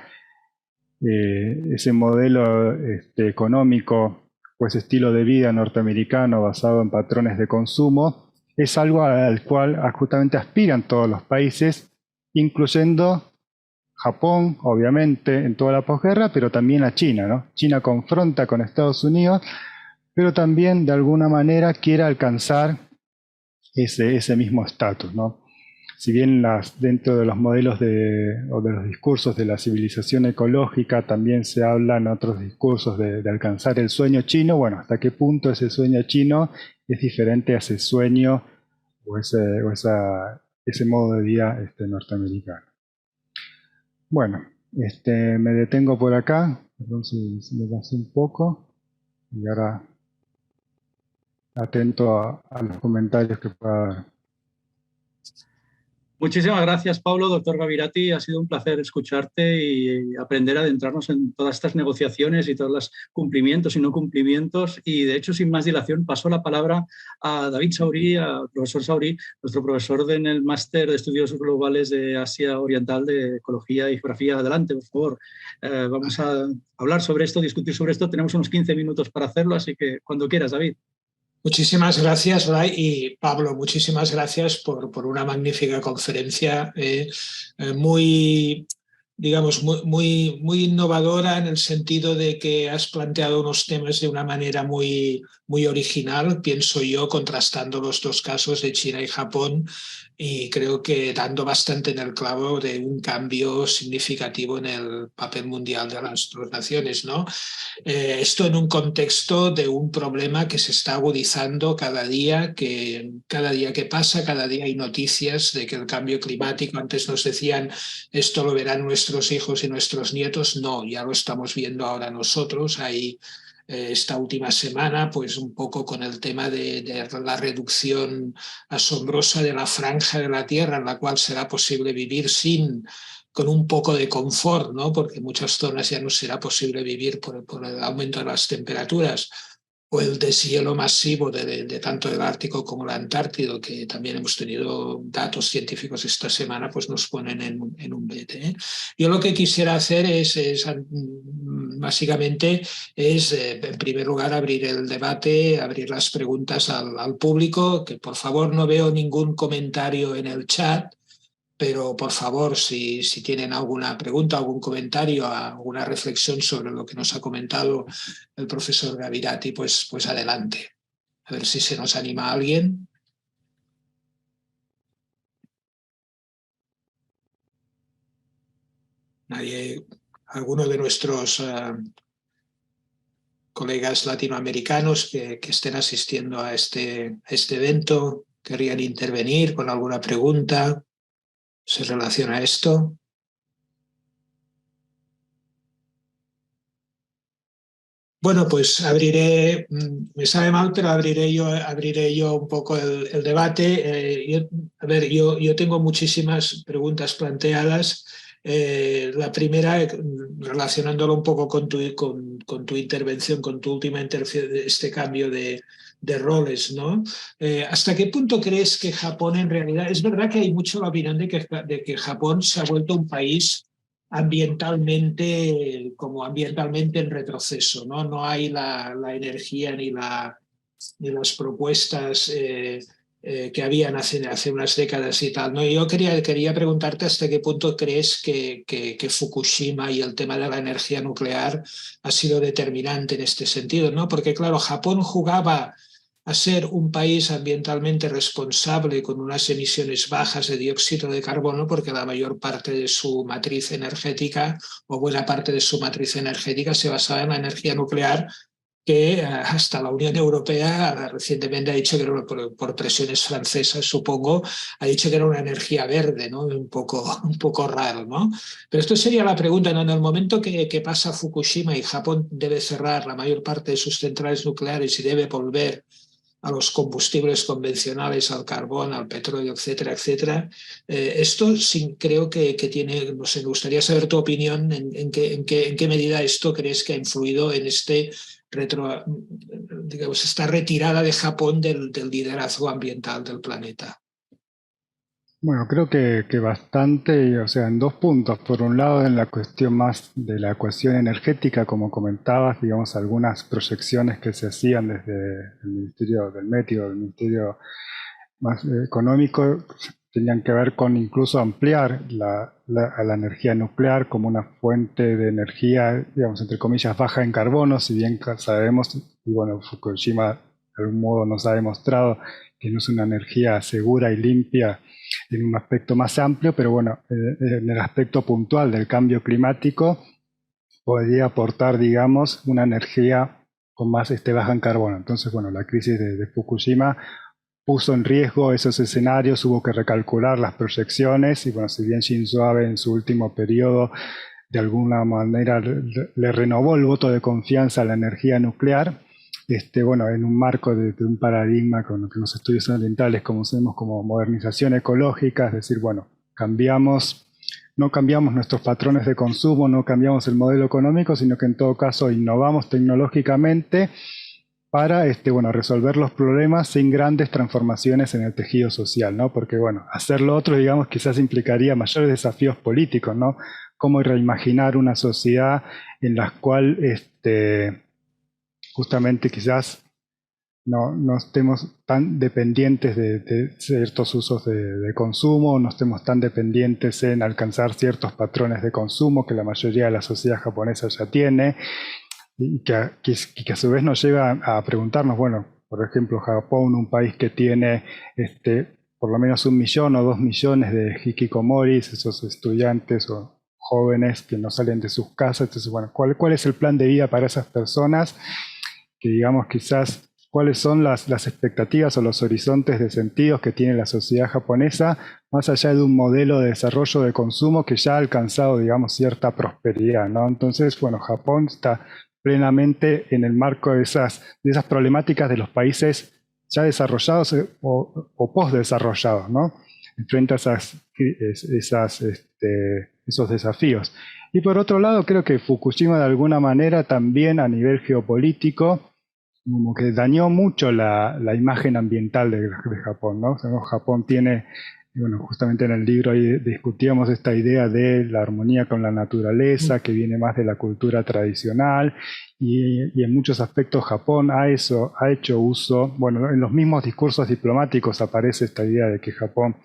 ese modelo económico o ese estilo de vida norteamericano basado en patrones de consumo es algo al cual justamente aspiran todos los países, incluyendo Japón, obviamente, en toda la posguerra, pero también a China, ¿no? China confronta con Estados Unidos, pero también de alguna manera quiere alcanzar ese mismo estatus, ¿no? Si bien dentro de los modelos o de los discursos de la civilización ecológica también se hablan otros discursos de alcanzar el sueño chino, bueno, ¿hasta qué punto ese sueño chino es diferente a ese sueño o ese modo de vida norteamericano? Bueno, me detengo por acá, perdón si me pasé un poco, y ahora atento a los comentarios que pueda dar. Muchísimas gracias, Pablo. Doctor Gavirati, ha sido un placer escucharte y aprender a adentrarnos en todas estas negociaciones y todos los cumplimientos y no cumplimientos. Y, de hecho, sin más dilación, paso la palabra a David Saurí, al profesor Saurí, nuestro profesor en el Máster de Estudios Globales de Asia Oriental de Ecología y Geografía. Adelante, por favor. Vamos a hablar sobre esto, discutir sobre esto. Tenemos unos 15 minutos para hacerlo, así que cuando quieras, David. Muchísimas gracias, Blay, y Pablo, muchísimas gracias por una magnífica conferencia, muy innovadora en el sentido de que has planteado unos temas de una manera muy muy original, pienso yo, contrastando los dos casos de China y Japón, y creo que dando bastante en el clavo de un cambio significativo en el papel mundial de las dos naciones, ¿no? Esto en un contexto de un problema que se está agudizando cada día que pasa, cada día hay noticias de que el cambio climático, antes nos decían esto lo verán nuestros hijos y nuestros nietos, no, ya lo estamos viendo ahora nosotros. Hay esta última semana, pues un poco con el tema de la reducción asombrosa de la franja de la Tierra, en la cual será posible vivir con un poco de confort, ¿no? Porque en muchas zonas ya no será posible vivir por el aumento de las temperaturas, o el deshielo masivo de tanto del Ártico como el Antártido, que también hemos tenido datos científicos esta semana, pues nos ponen en un brete, ¿eh? Yo lo que quisiera hacer básicamente en primer lugar, abrir el debate, abrir las preguntas al público, que por favor no veo ningún comentario en el chat, pero por favor, si tienen alguna pregunta, algún comentario, alguna reflexión sobre lo que nos ha comentado el profesor Gavirati, pues adelante. A ver si se nos anima alguien. Nadie, alguno de nuestros colegas latinoamericanos que estén asistiendo a este evento, querrían intervenir con alguna pregunta. ¿Se relaciona a esto? Bueno, pues abriré, me sabe mal, pero abriré yo un poco el debate. Yo tengo muchísimas preguntas planteadas. La primera, relacionándolo un poco con tu intervención, con tu última intervención, este cambio de roles, ¿no? ¿Hasta qué punto crees que Japón en realidad, es verdad que hay mucho la opinión de que Japón se ha vuelto un país ambientalmente en retroceso, ¿no? No hay la energía ni las propuestas que habían hace unas décadas y tal, ¿no? Y yo quería preguntarte hasta qué punto crees que Fukushima y el tema de la energía nuclear ha sido determinante en este sentido, ¿no? Porque claro, Japón jugaba a ser un país ambientalmente responsable con unas emisiones bajas de dióxido de carbono, porque la mayor parte de su matriz energética o buena parte de su matriz energética se basaba en la energía nuclear, que hasta la Unión Europea recientemente ha dicho que era, por presiones francesas, supongo, ha dicho que era una energía verde, ¿no? Un poco raro, ¿no? Pero esto sería la pregunta, ¿no? En el momento que pasa Fukushima y Japón debe cerrar la mayor parte de sus centrales nucleares y debe volver a los combustibles convencionales, al carbón, al petróleo, etcétera, etcétera. Esto sí, creo que tiene, no sé, me gustaría saber tu opinión en qué medida esto crees que ha influido en digamos, esta retirada de Japón del liderazgo ambiental del planeta. Bueno, creo que bastante, o sea, en dos puntos. Por un lado, en la cuestión más de la ecuación energética, como comentabas, digamos, algunas proyecciones que se hacían desde el Ministerio del Meteo, el Ministerio más económico, tenían que ver con incluso ampliar a la energía nuclear como una fuente de energía, digamos, entre comillas, baja en carbono, si bien sabemos, y bueno, Fukushima de algún modo nos ha demostrado que no es una energía segura y limpia en un aspecto más amplio, pero bueno, en el aspecto puntual del cambio climático podría aportar, digamos, una energía con más baja en carbono. Entonces, bueno, la crisis de Fukushima puso en riesgo esos escenarios, hubo que recalcular las proyecciones y bueno, si bien Shinzo Abe en su último periodo de alguna manera le renovó el voto de confianza a la energía nuclear, bueno, en un marco de un paradigma con los estudios ambientales, como sabemos, como modernización ecológica, es decir, bueno, no cambiamos nuestros patrones de consumo, no cambiamos el modelo económico, sino que en todo caso innovamos tecnológicamente para bueno, resolver los problemas sin grandes transformaciones en el tejido social, ¿no? Porque bueno, hacer lo otro, digamos, quizás implicaría mayores desafíos políticos, ¿no? Cómo reimaginar una sociedad en la cual justamente quizás no estemos tan dependientes de ciertos usos de consumo, no estemos tan dependientes en alcanzar ciertos patrones de consumo que la mayoría de la sociedad japonesa ya tiene. y que a su vez nos lleva a preguntarnos, bueno, por ejemplo, Japón, un país que tiene por lo menos 1 millón o 2 millones de hikikomoris, esos estudiantes o jóvenes que no salen de sus casas. Entonces, bueno, ¿cuál es el plan de vida para esas personas? Que digamos quizás cuáles son las expectativas o los horizontes de sentidos que tiene la sociedad japonesa, más allá de un modelo de desarrollo de consumo que ya ha alcanzado, digamos, cierta prosperidad, ¿no? Entonces, bueno, Japón está plenamente en el marco de esas problemáticas de los países ya desarrollados o postdesarrollados, ¿no? Frente a esos desafíos. Y por otro lado, creo que Fukushima de alguna manera también a nivel geopolítico como que dañó mucho la imagen ambiental de Japón, ¿no? O sea, Japón tiene, bueno, justamente en el libro ahí discutíamos esta idea de la armonía con la naturaleza, que viene más de la cultura tradicional, y en muchos aspectos Japón ha hecho uso, bueno, en los mismos discursos diplomáticos aparece esta idea de que Japón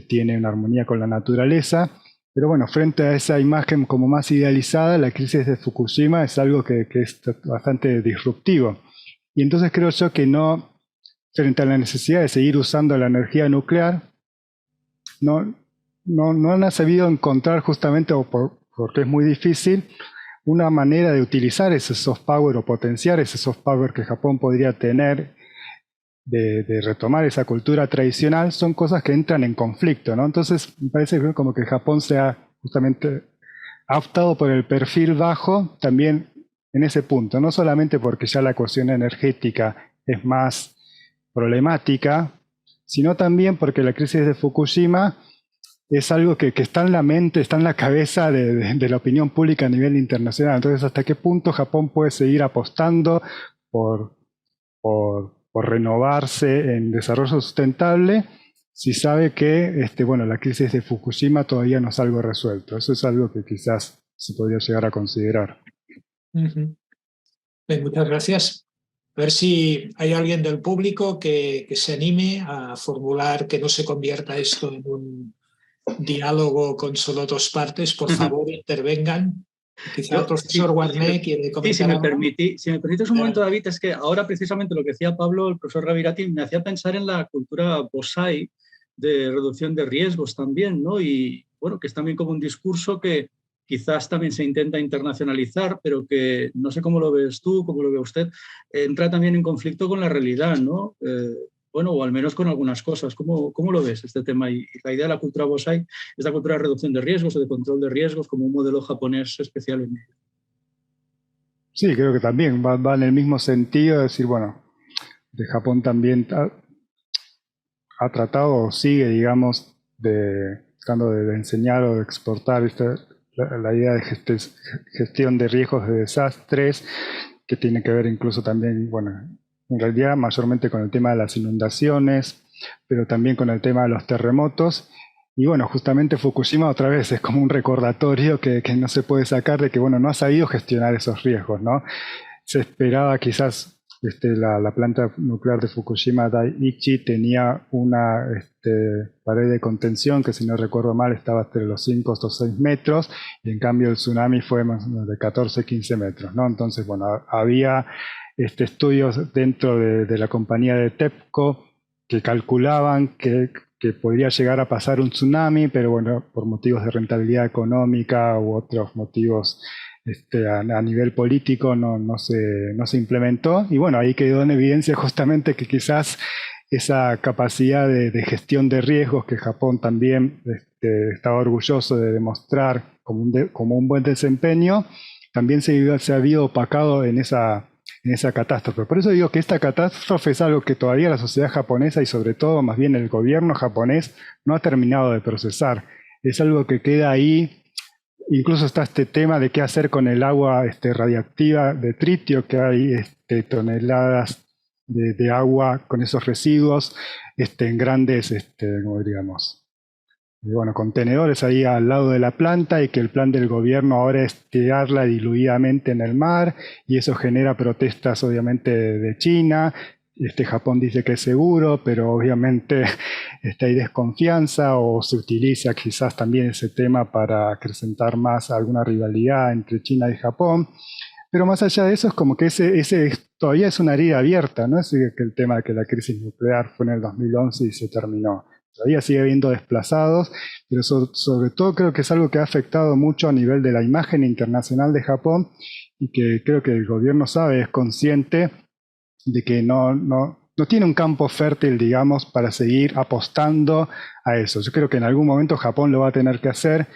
tiene una armonía con la naturaleza. Pero bueno, frente a esa imagen como más idealizada, la crisis de Fukushima es algo que es bastante disruptivo. Y entonces creo yo que frente a la necesidad de seguir usando la energía nuclear, no han sabido encontrar justamente, porque es muy difícil, una manera de utilizar ese soft power o potenciar ese soft power que Japón podría tener, de retomar esa cultura tradicional, son cosas que entran en conflicto, ¿no? Entonces me parece que como que Japón ha optado por el perfil bajo también en ese punto, no solamente porque ya la cuestión energética es más problemática, sino también porque la crisis de Fukushima es algo que está en la mente, está en la cabeza de la opinión pública a nivel internacional. Entonces, ¿hasta qué punto Japón puede seguir apostando por renovarse en desarrollo sustentable si sabe que bueno, la crisis de Fukushima todavía no es algo resuelto? Eso es algo que quizás se podría llegar a considerar. Bien, muchas gracias. A ver si hay alguien del público que se anime a formular, que no se convierta esto en un diálogo con solo 2 partes. Por favor, intervengan. Quizá el profesor Guarné quiere comentar si me algo. permites un momento, David, es que ahora precisamente lo que decía Pablo, el profesor Ravirati, me hacía pensar en la cultura Bosai de reducción de riesgos también, ¿no? Y bueno, que es también como un discurso que quizás también se intenta internacionalizar, pero que no sé cómo lo ves tú, cómo lo ve usted, entra también en conflicto con la realidad, ¿no? Bueno, o al menos con algunas cosas. ¿Cómo lo ves este tema? Y la idea de la cultura Bosai es la cultura de reducción de riesgos o de control de riesgos como un modelo japonés especial en ello. Sí, creo que también va en el mismo sentido de decir, bueno, de Japón también ha tratado o sigue, digamos, tratando de enseñar o de exportar la idea de gestión de riesgos de desastres, que tiene que ver incluso también, bueno, en realidad mayormente con el tema de las inundaciones, pero también con el tema de los terremotos. Y bueno, justamente Fukushima otra vez es como un recordatorio que no se puede sacar de que, bueno, no ha sabido gestionar esos riesgos, ¿no? Se esperaba quizás, la planta nuclear de Fukushima Daiichi tenía una pared de contención que, si no recuerdo mal, estaba entre los 5 o 6 metros, y en cambio el tsunami fue más o menos de 14, 15 metros, ¿no? Entonces, bueno, había estudios dentro de la compañía de TEPCO que calculaban que podría llegar a pasar un tsunami, pero bueno, por motivos de rentabilidad económica u otros motivos a nivel político no se implementó. Y bueno, ahí quedó en evidencia justamente que quizás esa capacidad de gestión de riesgos que Japón también estaba orgulloso de demostrar como un buen desempeño, también se había opacado en esa catástrofe. Por eso digo que esta catástrofe es algo que todavía la sociedad japonesa y sobre todo más bien el gobierno japonés no ha terminado de procesar. Es algo que queda ahí. Incluso está este tema de qué hacer con el agua radiactiva de tritio, que hay toneladas de agua con esos residuos en grandes, como digamos, bueno, contenedores ahí al lado de la planta, y que el plan del gobierno ahora es tirarla diluidamente en el mar, y eso genera protestas obviamente de China. Japón dice que es seguro, pero obviamente hay desconfianza, o se utiliza quizás también ese tema para acrecentar más alguna rivalidad entre China y Japón. Pero más allá de eso es como que ese todavía es una herida abierta, no es que el tema de que la crisis nuclear fue en el 2011 y se terminó. Todavía sigue habiendo desplazados, pero sobre todo creo que es algo que ha afectado mucho a nivel de la imagen internacional de Japón y que creo que el gobierno sabe, es consciente de que no tiene un campo fértil, digamos, para seguir apostando a eso. Yo creo que en algún momento Japón lo va a tener que hacer.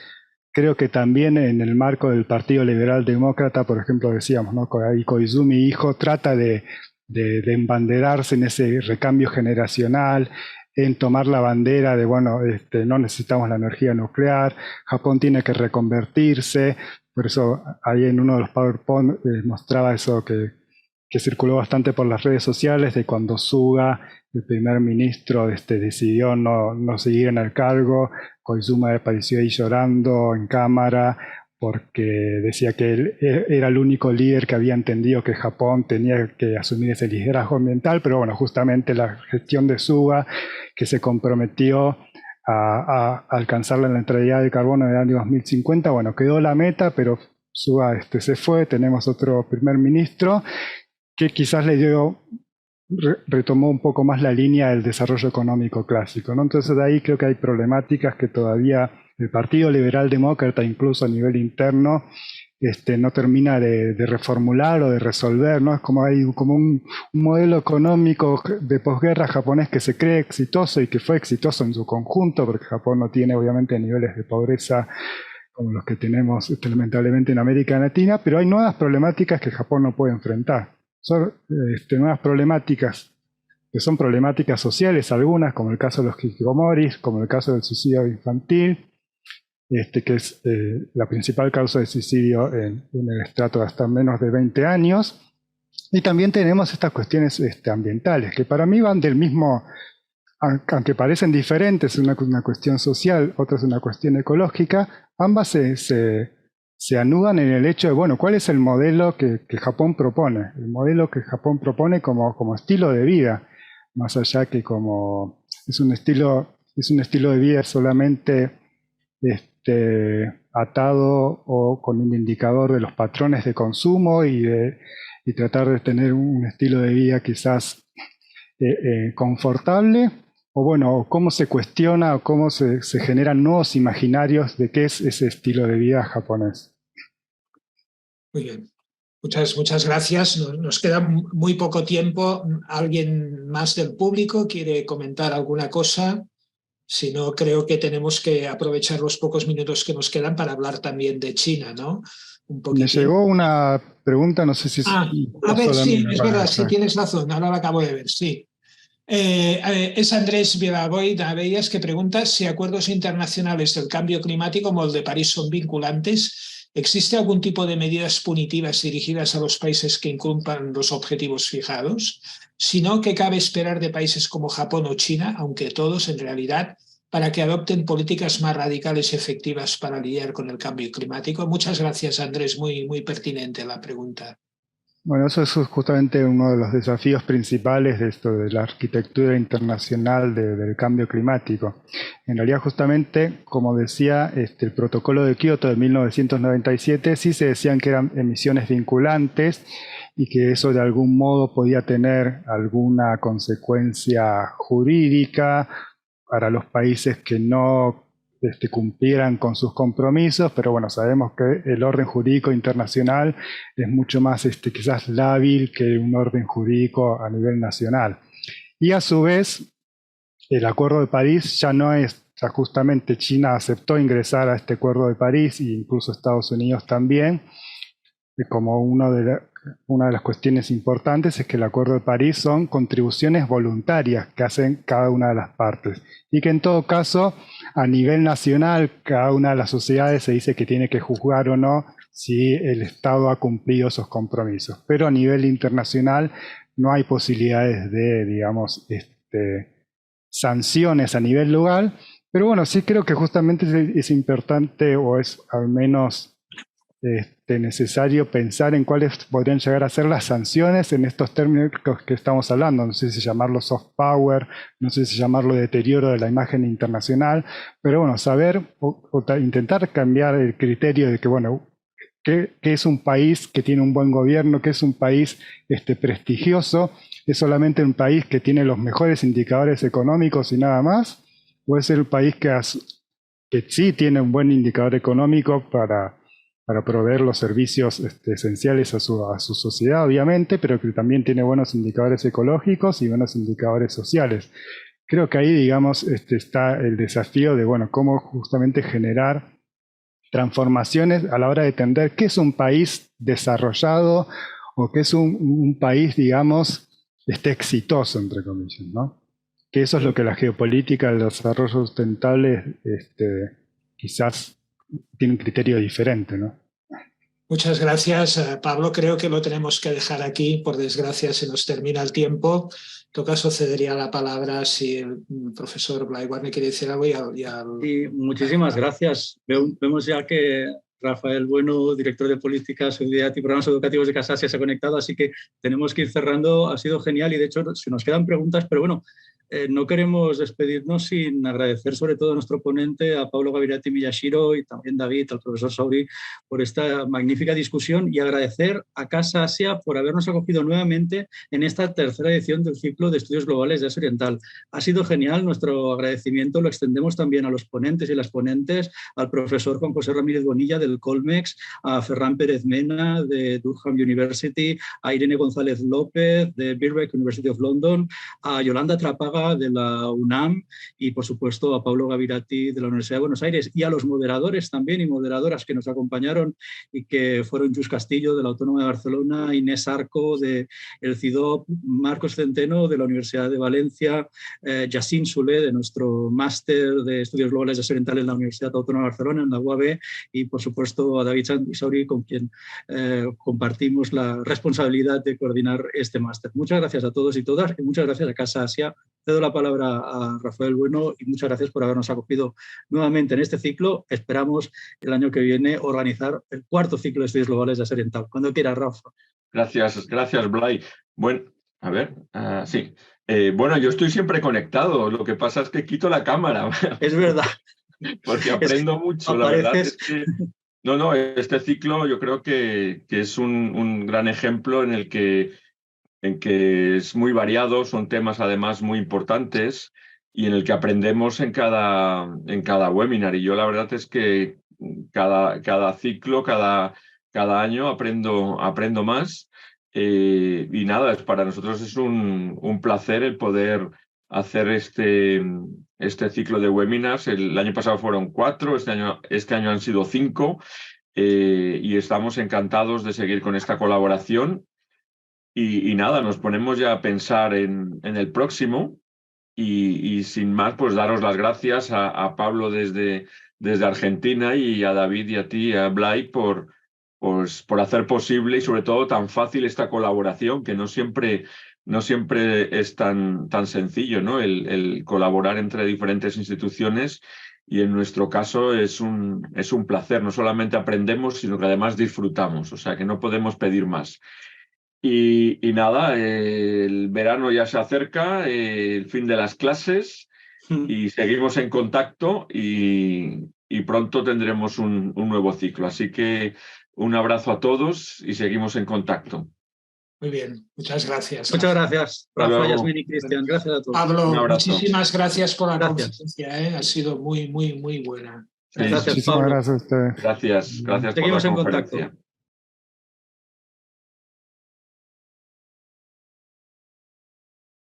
Creo que también en el marco del Partido Liberal Demócrata, por ejemplo, decíamos, ¿no? Koizumi, hijo, trata de embanderarse en ese recambio generacional, en tomar la bandera de, bueno, no necesitamos la energía nuclear, Japón tiene que reconvertirse. Por eso ahí en uno de los PowerPoint mostraba eso que circuló bastante por las redes sociales, de cuando Suga, el primer ministro, decidió no seguir en el cargo. Koizumi apareció ahí llorando en cámara porque decía que él era el único líder que había entendido que Japón tenía que asumir ese liderazgo ambiental, pero bueno, justamente la gestión de Suga, que se comprometió a alcanzar la neutralidad de carbono en el año 2050, bueno, quedó la meta, pero Suga se fue, tenemos otro primer ministro que quizás retomó un poco más la línea del desarrollo económico clásico, ¿no? Entonces de ahí creo que hay problemáticas que todavía el Partido Liberal Demócrata, incluso a nivel interno, no termina de reformular o de resolver, ¿no? Es como hay un modelo económico de posguerra japonés que se cree exitoso y que fue exitoso en su conjunto, porque Japón no tiene obviamente niveles de pobreza como los que tenemos lamentablemente en América Latina, pero hay nuevas problemáticas que Japón no puede enfrentar. Son nuevas problemáticas que son problemáticas sociales, algunas, como el caso de los hikikomoris, como el caso del suicidio infantil, que es la principal causa de suicidio en el estrato de hasta menos de 20 años. Y también tenemos estas cuestiones ambientales, que para mí van del mismo, aunque parecen diferentes, una cuestión social, otra es una cuestión ecológica, ambas se anudan en el hecho de, bueno, ¿cuál es el modelo que Japón propone? El modelo que Japón propone como estilo de vida, más allá que como es un estilo de vida solamente atado o con un indicador de los patrones de consumo y tratar de tener un estilo de vida quizás confortable, o bueno, cómo se cuestiona o cómo se generan nuevos imaginarios de qué es ese estilo de vida japonés. Muy bien. Muchas gracias. Nos queda muy poco tiempo. ¿Alguien más del público quiere comentar alguna cosa? Si no, creo que tenemos que aprovechar los pocos minutos que nos quedan para hablar también de China, ¿no? Me llegó una pregunta, no sé si... a ver, sí, es verdad, sí, tienes razón, ahora la acabo de ver, sí. Es Andrés Villaboy que pregunta si acuerdos internacionales del cambio climático como el de París son vinculantes. ¿Existe algún tipo de medidas punitivas dirigidas a los países que incumplan los objetivos fijados? Si no, ¿qué cabe esperar de países como Japón o China, aunque todos en realidad, para que adopten políticas más radicales y efectivas para lidiar con el cambio climático? Muchas gracias, Andrés. Muy pertinente la pregunta. Bueno, eso es justamente uno de los desafíos principales de esto de la arquitectura internacional del cambio climático. En realidad, justamente, como decía, el protocolo de Kioto de 1997 sí se decían que eran emisiones vinculantes y que eso de algún modo podía tener alguna consecuencia jurídica para los países que no cumplieran con sus compromisos, pero bueno, sabemos que el orden jurídico internacional es mucho más quizás lábil que un orden jurídico a nivel nacional. Y a su vez, el Acuerdo de París ya no es, ya justamente China aceptó ingresar a este Acuerdo de París e incluso Estados Unidos también, como una de las cuestiones importantes es que el Acuerdo de París son contribuciones voluntarias que hacen cada una de las partes y que en todo caso a nivel nacional cada una de las sociedades se dice que tiene que juzgar o no si el Estado ha cumplido esos compromisos, pero a nivel internacional no hay posibilidades de, digamos, sanciones a nivel local, pero bueno, sí creo que justamente es importante o es al menos necesario pensar en cuáles podrían llegar a ser las sanciones en estos términos que estamos hablando. No sé si llamarlo soft power, no sé si llamarlo deterioro de la imagen internacional, pero bueno, saber o intentar cambiar el criterio de que, bueno, qué es un país que tiene un buen gobierno, qué es un país prestigioso. ¿Es solamente un país que tiene los mejores indicadores económicos y nada más? ¿O es el país que sí tiene un buen indicador económico para proveer los servicios esenciales a su sociedad, obviamente, pero que también tiene buenos indicadores ecológicos y buenos indicadores sociales? Creo que ahí, digamos, está el desafío de, bueno, cómo justamente generar transformaciones a la hora de entender qué es un país desarrollado o qué es un país, digamos, exitoso, entre comillas, ¿no? Que eso es lo que la geopolítica del desarrollo sustentable quizás tiene un criterio diferente, ¿no? Muchas gracias, Pablo. Creo que lo tenemos que dejar aquí. Por desgracia, se nos termina el tiempo. En todo caso, cedería la palabra si el profesor Blai Warner quiere decir algo. Sí, muchísimas gracias. Vemos ya que Rafael Bueno, director de Política, Seguridad y Programas Educativos de Casa Asia, se ha conectado, así que tenemos que ir cerrando. Ha sido genial y, de hecho, se nos quedan preguntas, pero bueno, no queremos despedirnos sin agradecer sobre todo a nuestro ponente, a Pablo Gavirati Miyashiro, y también David, al profesor Sauri, por esta magnífica discusión, y agradecer a Casa Asia por habernos acogido nuevamente en esta tercera edición del ciclo de estudios globales de Asia Oriental. Ha sido genial, nuestro agradecimiento lo extendemos también a los ponentes y las ponentes, al profesor Juan José Ramírez Bonilla del Colmex, a Ferran Pérez Mena de Durham University, a Irene González López de Birkbeck University of London, a Yolanda Trapaga de la UNAM y, por supuesto, a Pablo Gavirati de la Universidad de Buenos Aires, y a los moderadores también y moderadoras que nos acompañaron y que fueron Lluís Castillo de la Autónoma de Barcelona, Inés Arco de el CIDOB, Marcos Centeno de la Universidad de Valencia, Yacine Soler de nuestro máster de Estudios Globales de Asia Oriental en la Universidad Autónoma de Barcelona, en la UAB, y, por supuesto, a David Sauri, con quien compartimos la responsabilidad de coordinar este máster. Muchas gracias a todos y todas, y muchas gracias a Casa Asia. Cedo la palabra a Rafael Bueno y muchas gracias por habernos acogido nuevamente en este ciclo. Esperamos el año que viene organizar el cuarto ciclo de estudios globales de Asia Oriental. Cuando quiera, Rafa. Gracias, Blai. Bueno, a ver, sí. Bueno, yo estoy siempre conectado. Lo que pasa es que quito la cámara. Es verdad. Porque aprendo mucho, apareces... la verdad es que... No, este ciclo yo creo que es un gran ejemplo en que es muy variado, son temas además muy importantes y en el que aprendemos en cada webinar. Y yo la verdad es que cada ciclo, cada año aprendo más. Y nada, para nosotros es un placer el poder hacer este ciclo de webinars. El año pasado fueron 4, este año han sido 5, y estamos encantados de seguir con esta colaboración. Y nada, nos ponemos ya a pensar en el próximo y sin más, pues daros las gracias a Pablo desde Argentina, y a David y a ti, a Blai, por hacer posible y sobre todo tan fácil esta colaboración, que no siempre es tan sencillo, ¿no? El colaborar entre diferentes instituciones, y en nuestro caso es un placer. No solamente aprendemos, sino que además disfrutamos, o sea que no podemos pedir más. Y nada, el verano ya se acerca, el fin de las clases, y seguimos en contacto y pronto tendremos un nuevo ciclo. Así que un abrazo a todos y seguimos en contacto. Muy bien, muchas gracias. Muchas gracias, Rafa, Yasmin y Cristian. Gracias a todos. Pablo, muchísimas gracias por la conferencia, ha sido muy, muy, muy buena. Gracias, muchísimas Pablo. gracias a ustedes. Gracias por la conferencia. Seguimos en contacto.